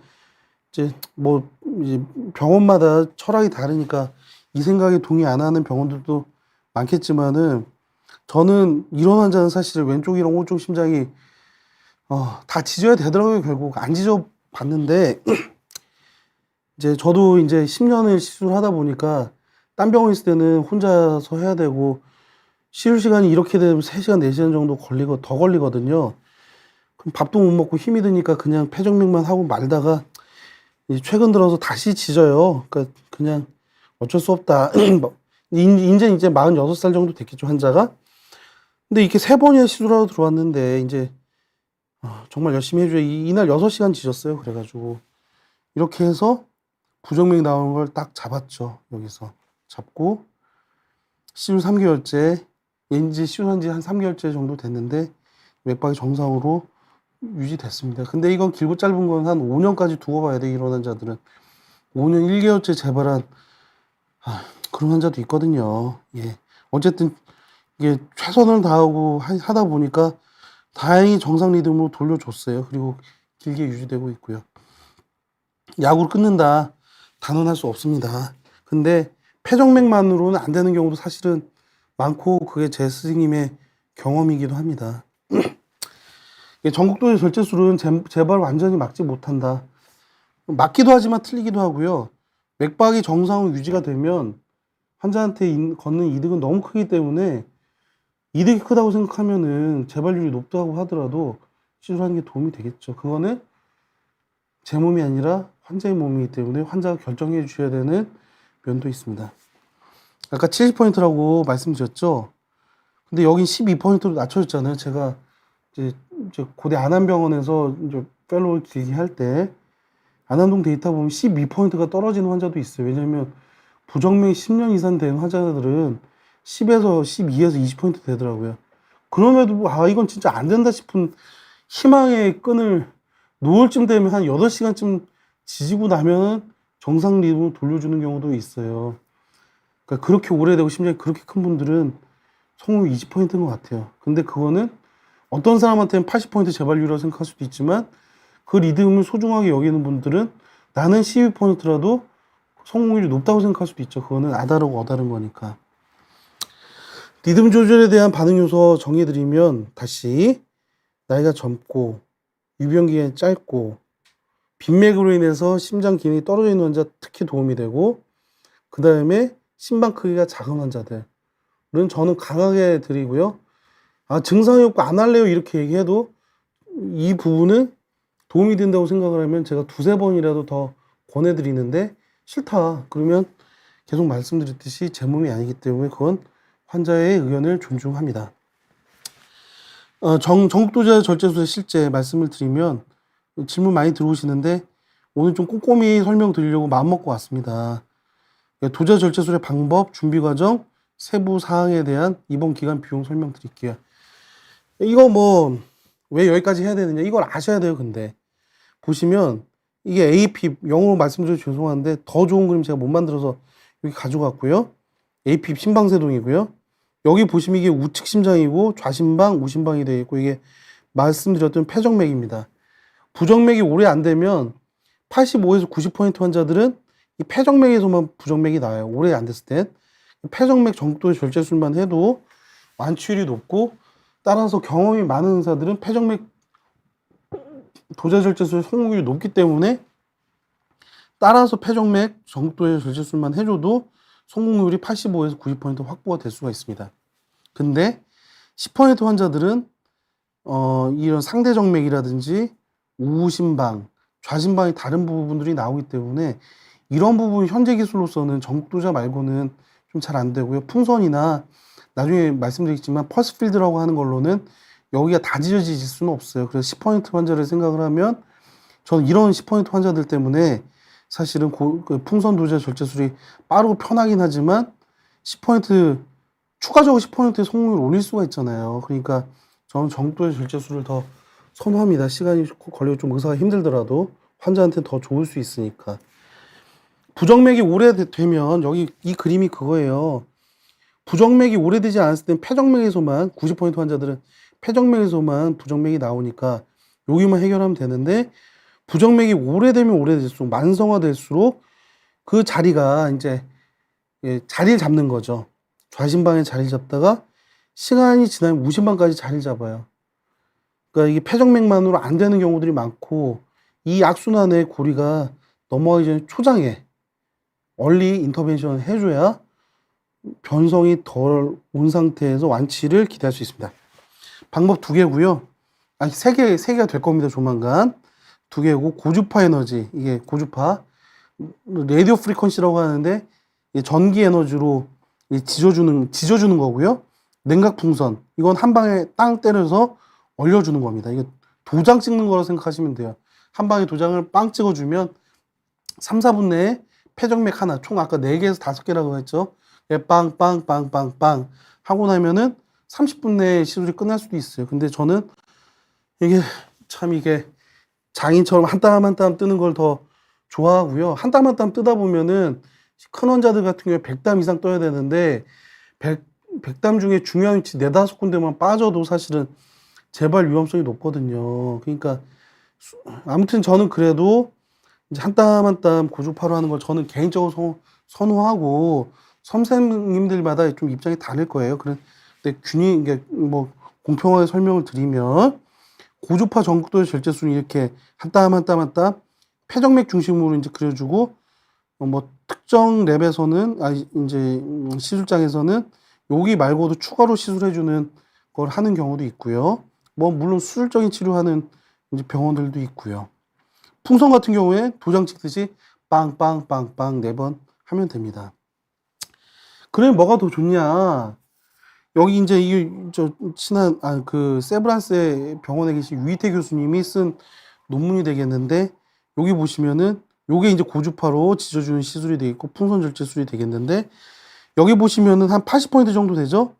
이제 뭐 이제 병원마다 철학이 다르니까 이 생각에 동의 안 하는 병원들도 많겠지만은 저는 이런 환자는 사실 왼쪽이랑 오른쪽 심장이 다 지져야 되더라고요. 결국 안 지져 봤는데 이제 저도 이제 10년을 시술하다 보니까 딴 병원 있을 때는 혼자서 해야 되고 시술 시간이 이렇게 되면 3시간 4시간 정도 더 걸리거든요. 그럼 밥도 못 먹고 힘이 드니까 그냥 폐정맥만 하고 말다가 이제 최근 들어서 다시 지져요. 그러니까 그냥 어쩔 수 없다. 이제 46살 정도 됐겠죠, 환자가. 근데 이렇게 3번이나 시술하러 들어왔는데 이제 정말 열심히 해줘야 이날 6시간 지졌어요. 그래가지고 이렇게 해서 부정맥 나오는 걸 딱 잡았죠. 여기서 잡고 시술 3개월째 이제 시술한 지 한 3개월째 정도 됐는데 맥박이 정상으로 유지됐습니다. 근데 이건 길고 짧은 건 한 5년까지 두고 봐야 돼. 이런 환자들은 5년 1개월째 재발한 그런 환자도 있거든요. 예. 어쨌든 이게 최선을 다하고 하다 보니까 다행히 정상 리듬으로 돌려줬어요. 그리고 길게 유지되고 있고요. 약으로 끊는다 단언할 수 없습니다. 근데 폐정맥만으로는 안 되는 경우도 사실은 많고 그게 제 스승님의 경험이기도 합니다. 전국도의 절제술은 재발 완전히 막지 못한다. 맞기도 하지만 틀리기도 하고요. 맥박이 정상으로 유지가 되면 환자한테 걷는 이득은 너무 크기 때문에 이득이 크다고 생각하면은 재발률이 높다고 하더라도 시술하는 게 도움이 되겠죠. 그거는 제 몸이 아니라 환자의 몸이기 때문에 환자가 결정해 주셔야 되는 면도 있습니다. 아까 70%라고 말씀드렸죠. 근데 여긴 12%로 낮춰졌잖아요. 제가 이제 고대 안암병원에서 이제 fellow 길게 할 때 안암동 데이터 보면 12%가 떨어지는 환자도 있어요. 왜냐면 부정맥 10년 이상 된 환자들은 10에서 12에서 20% 되더라고요. 그럼에도 이건 진짜 안 된다 싶은 희망의 끈을 놓을 쯤 되면 한 8시간쯤 지지고 나면 정상 리듬으로 돌려주는 경우도 있어요. 그러니까 그렇게 오래되고 심장이 그렇게 큰 분들은 성공률 20%인 것 같아요. 근데 그거는 어떤 사람한테는 80% 재발률이라고 생각할 수도 있지만 그 리듬을 소중하게 여기는 분들은 나는 12%라도 성공률이 높다고 생각할 수도 있죠. 그거는 아다르고 어다른 거니까. 리듬 조절에 대한 반응 요소 정해드리면 다시 나이가 젊고 유병기간이 짧고 빈맥으로 인해서 심장 기능이 떨어져 있는 환자 특히 도움이 되고 그 다음에 심방 크기가 작은 환자들은 저는 강하게 드리고요. 증상이 없고 안 할래요 이렇게 얘기해도 이 부분은 도움이 된다고 생각을 하면 제가 2-3번이라도 더 권해드리는데 싫다. 그러면 계속 말씀드렸듯이 제 몸이 아니기 때문에 그건 환자의 의견을 존중합니다. 전국도자 절제술의 실제 말씀을 드리면 질문 많이 들어오시는데 오늘 좀 꼼꼼히 설명드리려고 마음먹고 왔습니다. 도자 절제술의 방법, 준비 과정, 세부 사항에 대한 입원 기간 비용 설명드릴게요. 이거 뭐 왜 여기까지 해야 되느냐, 이걸 아셔야 돼요. 근데 보시면 이게 AP, 영어로 말씀드려 죄송한데 더 좋은 그림 제가 못 만들어서 여기 가져갔고요. AP 심방세동이고요. 여기 보시면 이게 우측 심장이고 좌심방, 우심방이 되어 있고 이게 말씀드렸던 폐정맥입니다. 부정맥이 오래 안 되면 85에서 90% 환자들은 이 폐정맥에서만 부정맥이 나와요. 오래 안 됐을 땐. 폐정맥 정도의 절제술만 해도 완치율이 높고, 따라서 경험이 많은 의사들은 폐정맥 도자절제술 성공률이 높기 때문에 따라서 폐정맥 정도의 절제술만 해줘도 성공률이 85에서 90% 확보가 될 수가 있습니다. 근데 10% 환자들은 이런 상대정맥이라든지 우심방, 좌심방이 다른 부분들이 나오기 때문에 이런 부분 현재 기술로서는 정도자 말고는 좀 잘 안 되고요. 풍선이나 나중에 말씀드리겠지만 펄스필드라고 하는 걸로는 여기가 다 지져질 수는 없어요. 그래서 10% 환자를 생각을 하면 저는 이런 10% 환자들 때문에 사실은 그 풍선 도자 절제술이 빠르고 편하긴 하지만 10% 추가적으로 10%의 성공률을 올릴 수가 있잖아요. 그러니까 저는 정도의 절제술을 더 선호합니다. 시간이 걸리고 좀 의사가 힘들더라도 환자한테 더 좋을 수 있으니까. 부정맥이 오래되면 여기 이 그림이 그거예요. 부정맥이 오래되지 않았을 땐 폐정맥에서만 90% 환자들은 폐정맥에서만 부정맥이 나오니까 여기만 해결하면 되는데, 부정맥이 오래되면 오래될수록 만성화될수록 그 자리가 이제 자리를 잡는 거죠. 좌심방에 자리를 잡다가 시간이 지나면 우심방까지 자리를 잡아요. 그러니까 이게 폐정맥만으로 안 되는 경우들이 많고, 이 악순환의 고리가 넘어가기 전에 초장에 얼리 인터벤션을 해줘야 변성이 덜 온 상태에서 완치를 기대할 수 있습니다. 방법 2개고요. 아니, 3개가 될 겁니다. 조만간. 2개고, 고주파 에너지, 이게 고주파 라디오 프리퀀시라고 하는데 전기 에너지로 지져주는 거고요. 냉각 풍선, 이건 한 방에 땅 때려서 얼려주는 겁니다. 이게 도장 찍는 거라고 생각하시면 돼요. 한 방에 도장을 빵 찍어주면 3, 4분 내에 폐정맥 하나, 총 아까 4개에서 5개라고 했죠. 빵빵빵빵빵 하고 나면은 30분 내에 시술이 끝날 수도 있어요. 근데 저는 이게 장인처럼 한 땀 한 땀 뜨는 걸 더 좋아하고요. 한 땀 한 땀 뜨다 보면은 큰 환자들 같은 경우에 100땀 이상 떠야 되는데 100땀 중에 중요한 위치 4, 5군데만 빠져도 사실은 재발 위험성이 높거든요. 그러니까 아무튼 저는 그래도 이제 한 땀 한 땀 고주파로 하는 걸 저는 개인적으로 선호하고, 선생님들마다 좀 입장이 다를 거예요. 근데 이게 뭐 공평하게 설명을 드리면, 고주파 전극도의 절제술은 이렇게 한 땀 한 땀 한 땀 폐정맥 중심으로 이제 그려주고, 뭐 특정 랩에서는 이제 시술장에서는 여기 말고도 추가로 시술해주는 걸 하는 경우도 있고요. 뭐 물론 수술적인 치료하는 이제 병원들도 있고요. 풍선 같은 경우에 도장 찍듯이 빵빵빵빵 4번 하면 됩니다. 그러면 뭐가 더 좋냐? 여기 이제 친한 그 세브란스 병원에 계신 유이태 교수님이 쓴 논문이 되겠는데, 여기 보시면은 요게 이제 고주파로 지져주는 시술이 되어 있고 풍선 절제술이 되겠는데, 여기 보시면은 한 80% 정도 되죠?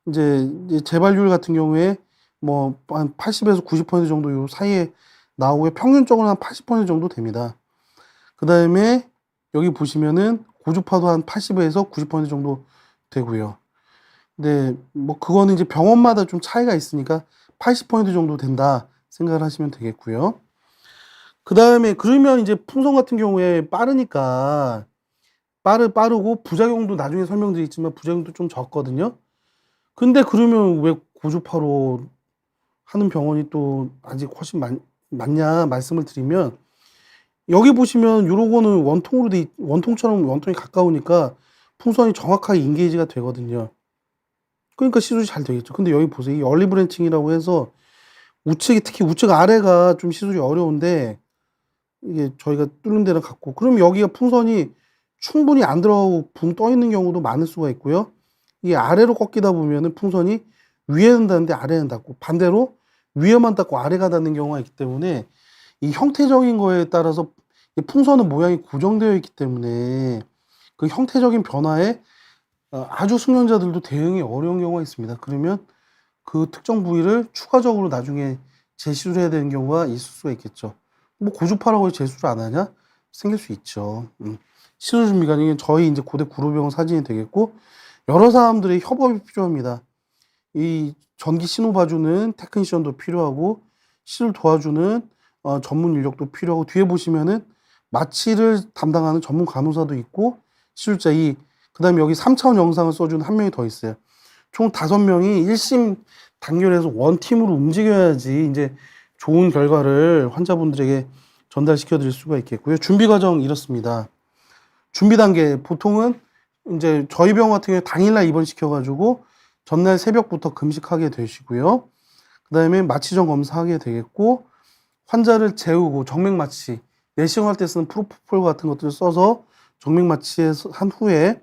이제 재발률 같은 경우에 뭐 한 80에서 90% 정도 요 사이에 나오고요. 평균적으로 한 80% 정도 됩니다. 그 다음에 여기 보시면은 고주파도 한 80에서 90% 정도 되고요. 근데 뭐 그거는 이제 병원마다 좀 차이가 있으니까 80% 정도 된다 생각을 하시면 되겠고요. 그 다음에 그러면 이제 풍선 같은 경우에 빠르니까 빠르고 부작용도 나중에 설명드리겠지만 부작용도 좀 적거든요. 근데 그러면 왜 고주파로 하는 병원이 또 아직 훨씬 많냐 말씀을 드리면, 여기 보시면 요거는 원통이 가까우니까 풍선이 정확하게 인게이지가 되거든요. 그러니까 시술이 잘 되겠죠. 근데 여기 보세요. 이 얼리 브랜칭이라고 해서 특히 우측 아래가 좀 시술이 어려운데, 이게 저희가 뚫는 데랑 같고, 그럼 여기가 풍선이 충분히 안 들어가고 붕 떠 있는 경우도 많을 수가 있고요. 이게 아래로 꺾이다 보면은 풍선이 위에는 닿는데 아래는 닿고, 반대로 위에만 닿고 아래가 닿는 경우가 있기 때문에 이 형태적인 거에 따라서 이 풍선은 모양이 고정되어 있기 때문에 그 형태적인 변화에 아주 숙련자들도 대응이 어려운 경우가 있습니다. 그러면 그 특정 부위를 추가적으로 나중에 재시를 해야 되는 경우가 있을 수가 있겠죠. 뭐 고주파라고 재수를 안 하냐? 생길 수 있죠. 시술 준비가 아니면 저희 이제 고대 구로병원 사진이 되겠고, 여러 사람들의 협업이 필요합니다. 이 전기 신호 봐주는 테크니션도 필요하고, 시술 도와주는 전문 인력도 필요하고, 뒤에 보시면은 마취를 담당하는 전문 간호사도 있고, 시술자 그다음에 여기 3차원 영상을 써주는 한 명이 더 있어요. 총 5명이 1심 단결해서 원팀으로 움직여야지 이제 좋은 결과를 환자분들에게 전달시켜 드릴 수가 있겠고요. 준비 과정 이렇습니다. 준비 단계 보통은 이제 저희 병원 같은 경우에 당일날 입원시켜가지고 전날 새벽부터 금식하게 되시고요. 그 다음에 마취전 검사하게 되겠고, 환자를 재우고 정맥 마취, 내시경 할 때 쓰는 프로포폴 같은 것들을 써서 정맥 마취한 후에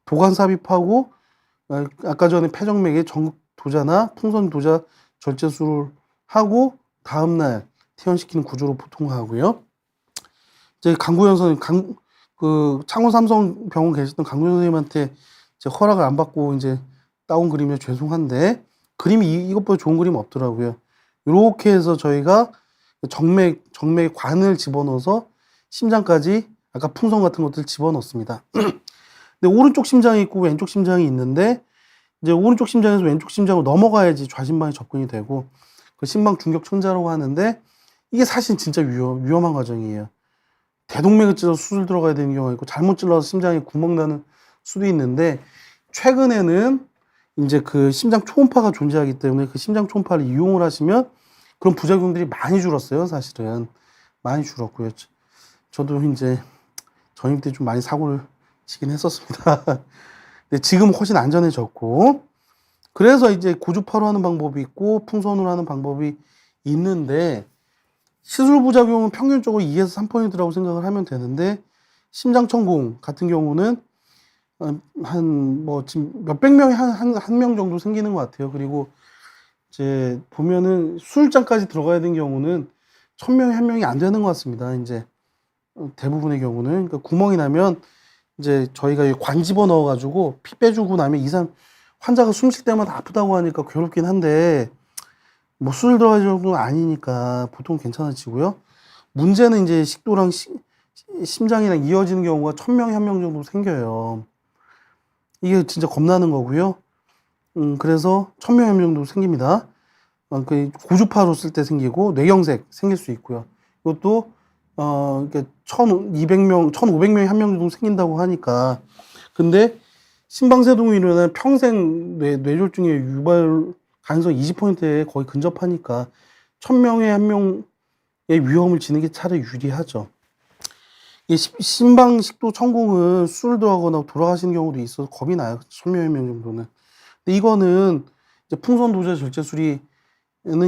도관 삽입하고, 아까 전에 폐정맥에 전극 도자나 풍선 도자 절제술을 하고 다음날 퇴원시키는 구조로 보통 하고요. 이제 강구현 선생님, 그 창원 삼성병원 계셨던 강구현 선생님한테 이제 허락을 안 받고 이제 따온 그림이라 죄송한데, 그림이 이것보다 좋은 그림 없더라고요. 이렇게 해서 저희가 정맥에 관을 집어넣어서 심장까지 아까 풍선 같은 것들 집어넣습니다. 근데 오른쪽 심장이 있고 왼쪽 심장이 있는데, 이제 오른쪽 심장에서 왼쪽 심장으로 넘어가야지 좌심방에 접근이 되고, 그 심방 중격 천자라고 하는데, 이게 사실 진짜 위험한 과정이에요. 대동맥을 찔러서 수술 들어가야 되는 경우가 있고, 잘못 찔러서 심장에 구멍 나는 수도 있는데, 최근에는 이제 그 심장 초음파가 존재하기 때문에 그 심장 초음파를 이용을 하시면 그런 부작용들이 많이 줄었어요. 사실은 많이 줄었고요. 저도 이제 전임 때 좀 많이 사고를 치긴 했었습니다. 근데 지금 훨씬 안전해졌고, 그래서 이제 고주파로 하는 방법이 있고 풍선으로 하는 방법이 있는데, 시술 부작용은 평균적으로 2에서 3%라고 생각을 하면 되는데, 심장천공 같은 경우는 한 뭐 지금 몇백 명에 한 명 정도 생기는 것 같아요. 그리고 이제 보면은 수술장까지 들어가야 되는 경우는 1000명에 한 명이 안 되는 것 같습니다. 이제 대부분의 경우는. 그러니까 구멍이 나면 이제 저희가 관 집어 넣어가지고 피 빼주고 나면 환자가 숨 쉴 때마다 아프다고 하니까 괴롭긴 한데, 뭐 수술 들어갈 정도는 아니니까 보통 괜찮아지고요. 문제는 이제 식도랑 심장이랑 이어지는 경우가 1000명에 한 명 정도 생겨요. 이게 진짜 겁나는 거고요. 그래서 1000명에 한 명 정도 생깁니다. 그 고주파로 쓸 때 생기고, 뇌경색 생길 수 있고요. 이것도 이렇게 1200명, 1500명에 한 명 정도 생긴다고 하니까. 근데 심방세동으로 인한 평생 뇌졸중의 유발 가능성 20%에 거의 근접하니까 1000명에 한 명의 위험을 지는 게 차라리 유리하죠. 이 심방식도 천공은 수술 들어가거나 돌아가시는 경우도 있어서 겁이 나요. 1000명에 한 명 정도는. 근데 이거는 이제 풍선 도자 절제술이는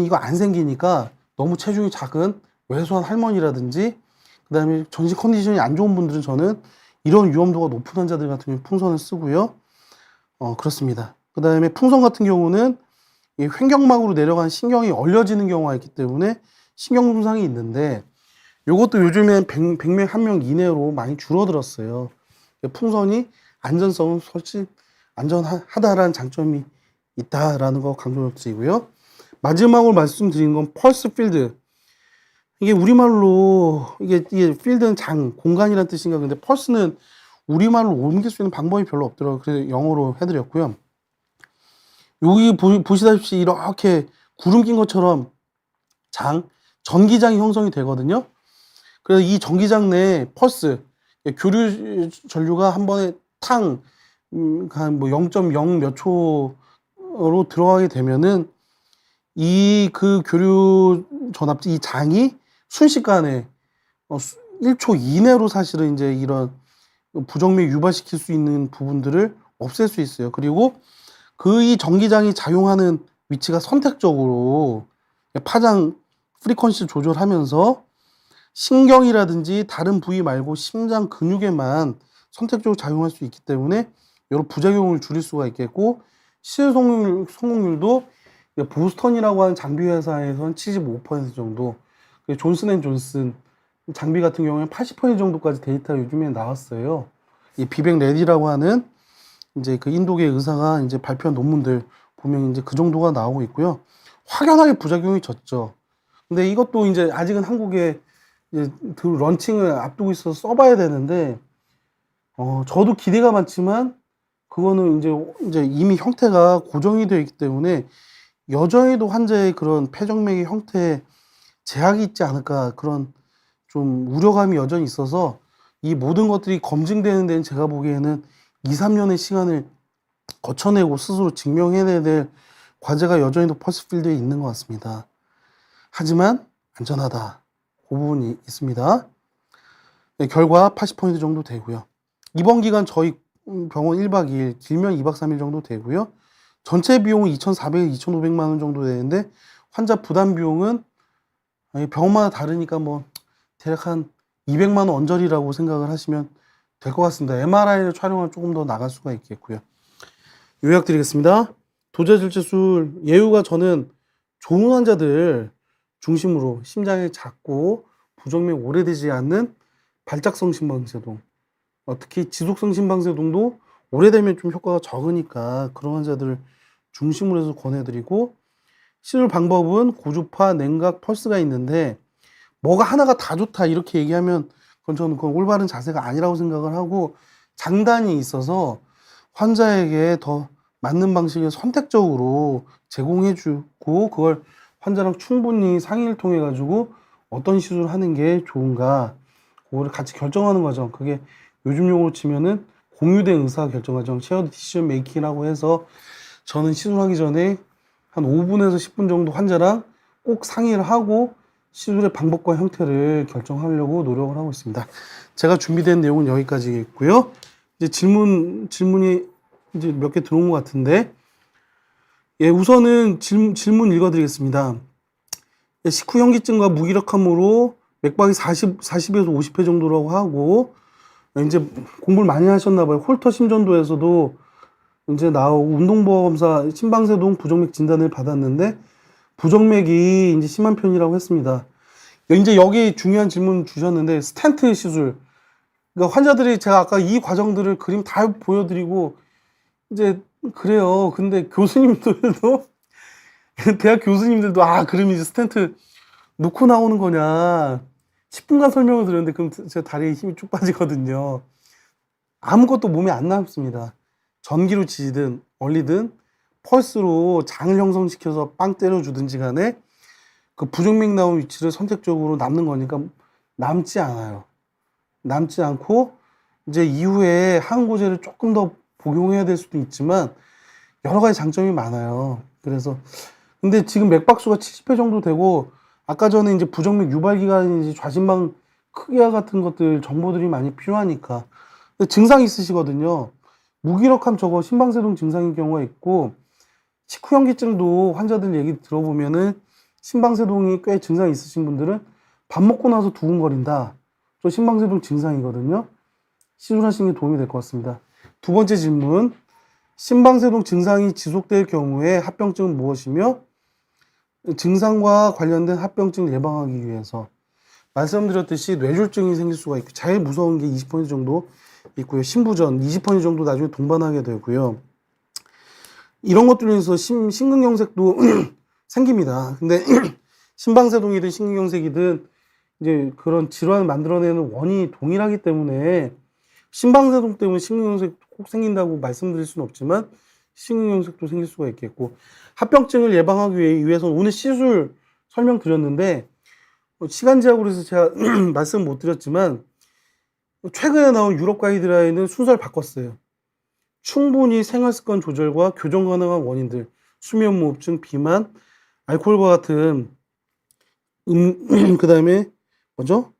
이거 안 생기니까 너무 체중이 작은 왜소한 할머니라든지, 그 다음에 전신 컨디션이 안 좋은 분들은 저는 이런 위험도가 높은 환자들 같은 경우 풍선을 쓰고요. 그렇습니다. 그 다음에 풍선 같은 경우는 이 횡격막으로 내려간 신경이 얼려지는 경우가 있기 때문에 신경 손상이 있는데, 요것도 요즘엔 100명 한 명 이내로 많이 줄어들었어요. 풍선이 안전성은 솔직히 안전하다라는 장점이 있다라는 거 강조드리고요. 마지막으로 말씀드리는 건 펄스 필드. 이게 우리말로 이게 필드는 공간이라는 뜻인가. 근데 펄스는 우리말로 옮길 수 있는 방법이 별로 없더라고요. 그래서 영어로 해드렸고요. 여기 보시다시피 이렇게 구름 낀 것처럼 전기장이 형성이 되거든요. 그래서 이 전기장 내에 펄스, 교류 전류가 한 번에 한 뭐 0.0 몇 초로 들어가게 되면은 그 교류 전압, 이 장이 순식간에 1초 이내로 사실은 이제 이런 부정맥 유발시킬 수 있는 부분들을 없앨 수 있어요. 그리고 이 전기장이 작용하는 위치가 선택적으로 파장 프리퀀시 조절하면서 신경이라든지 다른 부위 말고 심장 근육에만 선택적으로 작용할 수 있기 때문에 여러 부작용을 줄일 수가 있겠고, 시술 성공률도 보스턴이라고 하는 장비 회사에서는 75% 정도, 존슨앤존슨 장비 같은 경우에는 80% 정도까지 데이터가 요즘에 나왔어요. 이 비백 레디라고 하는 이제 그 인도계 의사가 이제 발표한 논문들 보면 이제 그 정도가 나오고 있고요. 확연하게 부작용이 적죠. 근데 이것도 이제 아직은 한국에 이제 그 런칭을 앞두고 있어서 써봐야 되는데, 저도 기대가 많지만 그거는 이제 이미 형태가 고정이 되어 있기 때문에 여전히도 환자의 그런 폐정맥의 형태에 제약이 있지 않을까, 그런 좀 우려감이 여전히 있어서 이 모든 것들이 검증되는 데는 제가 보기에는 2, 3년의 시간을 거쳐내고 스스로 증명해내야 될 과제가 여전히도 펄스필드에 있는 것 같습니다. 하지만 안전하다, 그 부분이 있습니다. 네, 결과 80% 정도 되고요. 입원 기간 저희 병원 1박 2일, 길면 2박 3일 정도 되고요. 전체 비용은 2,400에서 2,500만 원 정도 되는데, 환자 부담 비용은 병원마다 다르니까 뭐 대략 한 200만 원 언저리라고 생각을 하시면 될 것 같습니다. MRI를 촬영하면 조금 더 나갈 수가 있겠고요. 요약드리겠습니다. 도저질제술 예후가 저는 좋은 환자들 중심으로 심장이 작고 부정맥 오래되지 않는 발작성 심방세동, 특히 지속성 심방세동도 오래되면 좀 효과가 적으니까 그런 환자들을 중심으로 해서 권해드리고, 시술 방법은 고주파, 냉각, 펄스가 있는데 뭐가 하나가 다 좋다 이렇게 얘기하면 저는 그건 올바른 자세가 아니라고 생각을 하고, 장단이 있어서 환자에게 더 맞는 방식을 선택적으로 제공해주고, 그걸 환자랑 충분히 상의를 통해 가지고 어떤 시술을 하는 게 좋은가, 그거를 같이 결정하는 과정, 그게 요즘 용어로 치면은 공유된 의사 결정 과정, 쉐어드 디시전 메이킹이라고 해서, 저는 시술하기 전에 한 5분에서 10분 정도 환자랑 꼭 상의를 하고 시술의 방법과 형태를 결정하려고 노력을 하고 있습니다. 제가 준비된 내용은 여기까지겠고요. 이제 질문이 이제 몇 개 들어온 것 같은데, 예, 우선은 질문 읽어드리겠습니다. 예, 식후 현기증과 무기력함으로 맥박이 40에서 50회 정도라고 하고, 이제 공부를 많이 하셨나봐요. 홀터 심전도에서도 이제 나오고, 운동보호 검사 심방세동 부정맥 진단을 받았는데 부정맥이 이제 심한 편이라고 했습니다. 이제 여기 중요한 질문 주셨는데, 스텐트 시술. 그러니까 환자들이, 제가 아까 이 과정들을 그림 다 보여드리고 이제 그래요. 근데 교수님들도 대학 교수님들도 그럼 이제 스텐트 놓고 나오는 거냐, 10분간 설명을 드렸는데 그럼 제 다리에 힘이 쭉 빠지거든요. 아무것도 몸에 안 남습니다. 전기로 지지든 얼리든 펄스로 장을 형성시켜서 빵 때려주든지 간에 그 부정맥 나온 위치를 선택적으로 남는 거니까 남지 않아요. 남지 않고 이제 이후에 항고제를 조금 더 복용해야 될 수도 있지만 여러 가지 장점이 많아요. 그래서 근데 지금 맥박수가 70회 정도 되고, 아까 전에 이제 부정맥 유발 기간인지 좌심방 크기와 같은 것들 정보들이 많이 필요하니까. 증상이 있으시거든요. 무기력함, 저거 심방세동 증상인 경우가 있고, 식후 현기증도 환자들 얘기 들어보면은 심방세동이 꽤 증상이 있으신 분들은 밥 먹고 나서 두근거린다, 저 심방세동 증상이거든요. 시술하시는 게 도움이 될 것 같습니다. 두 번째 질문, 심방세동 증상이 지속될 경우에 합병증은 무엇이며 증상과 관련된 합병증을 예방하기 위해서, 말씀드렸듯이 뇌졸중이 생길 수가 있고, 제일 무서운 게 20% 정도 있고요. 심부전 20% 정도 나중에 동반하게 되고요. 이런 것들로 인해서 심근경색도 생깁니다. 근데 심방세동이든 심근경색이든 이제 그런 질환을 만들어내는 원인이 동일하기 때문에 심방세동 때문에 심근경색 꼭 생긴다고 말씀드릴 수는 없지만 심근경색도 생길 수가 있겠고, 합병증을 예방하기 위해서는 오늘 시술 설명드렸는데 시간 제약으로 해서 제가 말씀 못 드렸지만, 최근에 나온 유럽 가이드라인은 순서를 바꿨어요. 충분히 생활습관 조절과 교정 가능한 원인들, 수면무호흡증, 비만, 알코올과 같은 그 다음에 뭐죠?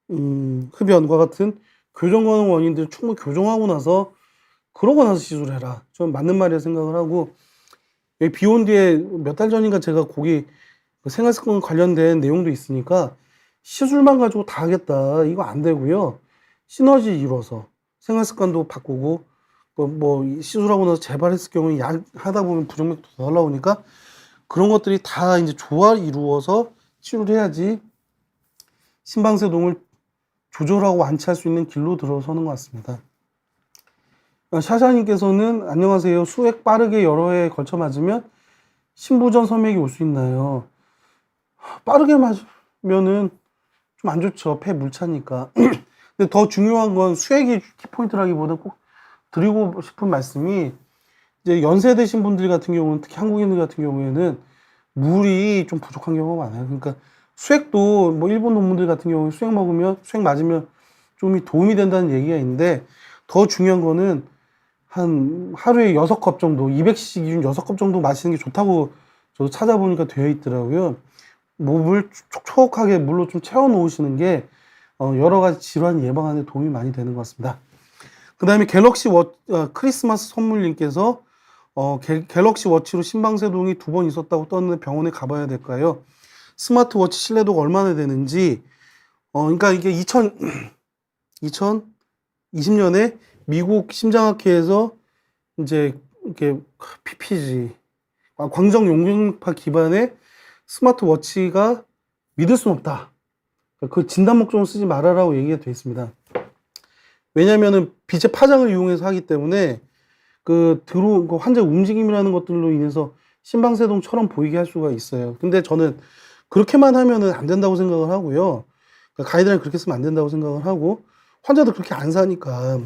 흡연과 같은 교정 가능 원인들 충분히 교정하고 나서, 그러고 나서 시술해라. 좀 맞는 말이라 생각을 하고, 여기 비온 뒤에 몇 달 전인가 제가 거기 생활습관 관련된 내용도 있으니까 시술만 가지고 다 하겠다. 이거 안 되고요. 시너지 이루어서 생활 습관도 바꾸고 뭐 시술하고 나서 재발했을 경우에 약 하다 보면 부정맥도 더 올라오니까 그런 것들이 다 이제 조화 이루어서 치료를 해야지 심방세동을 조절하고 완치할 수 있는 길로 들어서는 것 같습니다. 샤샤님께서는 안녕하세요. 수액 빠르게 여러 해에 걸쳐 맞으면 신부전 섬액이 올 수 있나요? 빠르게 맞으면은 좀 안 좋죠. 폐 물차니까. 근데 더 중요한 건 수액이 키포인트라기보다 꼭 드리고 싶은 말씀이 이제 연세 드신 분들 같은 경우는 특히 한국인들 같은 경우에는 물이 좀 부족한 경우가 많아요. 그러니까 수액도 뭐 일본 논문들 같은 경우에 수액 맞으면 좀 도움이 된다는 얘기가 있는데 더 중요한 거는 한 하루에 6컵 정도 200cc 기준 6컵 정도 마시는 게 좋다고 저도 찾아보니까 되어 있더라고요. 몸을 촉촉하게 물로 좀 채워 놓으시는 게 여러 가지 질환 예방하는 데 도움이 많이 되는 것 같습니다. 그 다음에 크리스마스 선물님께서 갤럭시 워치로 심방세동이 2번 있었다고 떴는데 병원에 가봐야 될까요? 스마트워치 신뢰도가 얼마나 되는지 그러니까 이게 2020년에 미국 심장학회에서 이제 이렇게 PPG 광정 용융파 기반의 스마트워치가 믿을 수는 없다. 그 진단 목적으로 쓰지 말아라고 얘기가 되어 있습니다. 왜냐면은 빛의 파장을 이용해서 하기 때문에 그 환자 움직임이라는 것들로 인해서 심방세동처럼 보이게 할 수가 있어요. 근데 저는 그렇게만 하면은 안 된다고 생각을 하고요. 그러니까 가이드라인 그렇게 쓰면 안 된다고 생각을 하고 환자도 그렇게 안 사니까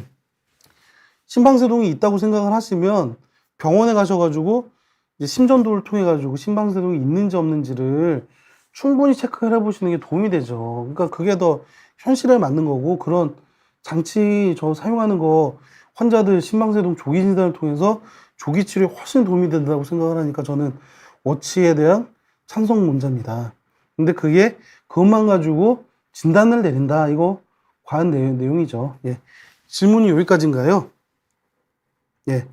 심방세동이 있다고 생각을 하시면 병원에 가셔가지고 이제 심전도를 통해 가지고 심방세동이 있는지 없는지를 충분히 체크를 해보시는 게 도움이 되죠. 그러니까 그게 더 현실에 맞는 거고 그런 장치 저 사용하는 거 환자들 심방세동 조기 진단을 통해서 조기 치료에 훨씬 도움이 된다고 생각을 하니까 저는 워치에 대한 찬성론자입니다. 근데 그것만 가지고 진단을 내린다. 이거 과한 내용이죠. 예. 질문이 여기까지인가요? 예.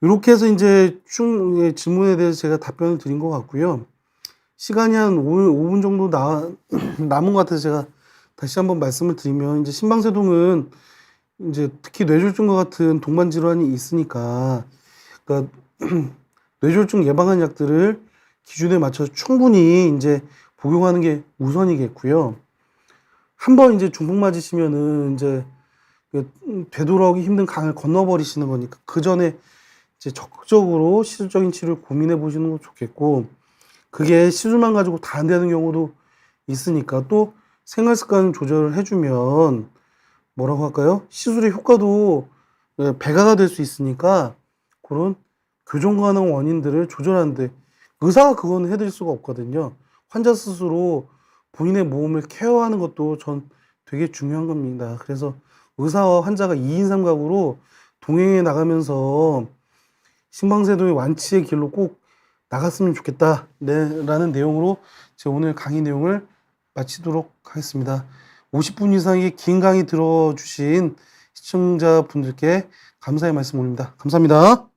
이렇게 해서 이제 질문에 대해서 제가 답변을 드린 것 같고요. 시간이 한 5분 정도 남은 것 같아서 제가 다시 한번 말씀을 드리면 이제 심방세동은 이제 특히 뇌졸중과 같은 동반 질환이 있으니까 그러니까 뇌졸중 예방한 약들을 기준에 맞춰서 충분히 이제 복용하는 게 우선이겠고요. 한번 이제 중풍 맞으시면은 이제 되돌아오기 힘든 강을 건너버리시는 거니까 그 전에 이제 적극적으로 시술적인 치료를 고민해 보시는 것도 좋겠고 그게 시술만 가지고 다 안 되는 경우도 있으니까 또 생활 습관 조절을 해주면 뭐라고 할까요? 시술의 효과도 배가가 될 수 있으니까 그런 교정 가능 원인들을 조절하는데 의사가 그건 해드릴 수가 없거든요. 환자 스스로 본인의 몸을 케어하는 것도 전 되게 중요한 겁니다. 그래서 의사와 환자가 2인 3각으로 동행해 나가면서 심방세동의 완치의 길로 꼭 나갔으면 좋겠다. 네, 라는 내용으로 제 오늘 강의 내용을 마치도록 하겠습니다. 50분 이상의 긴 강의 들어주신 시청자분들께 감사의 말씀 올립니다. 감사합니다.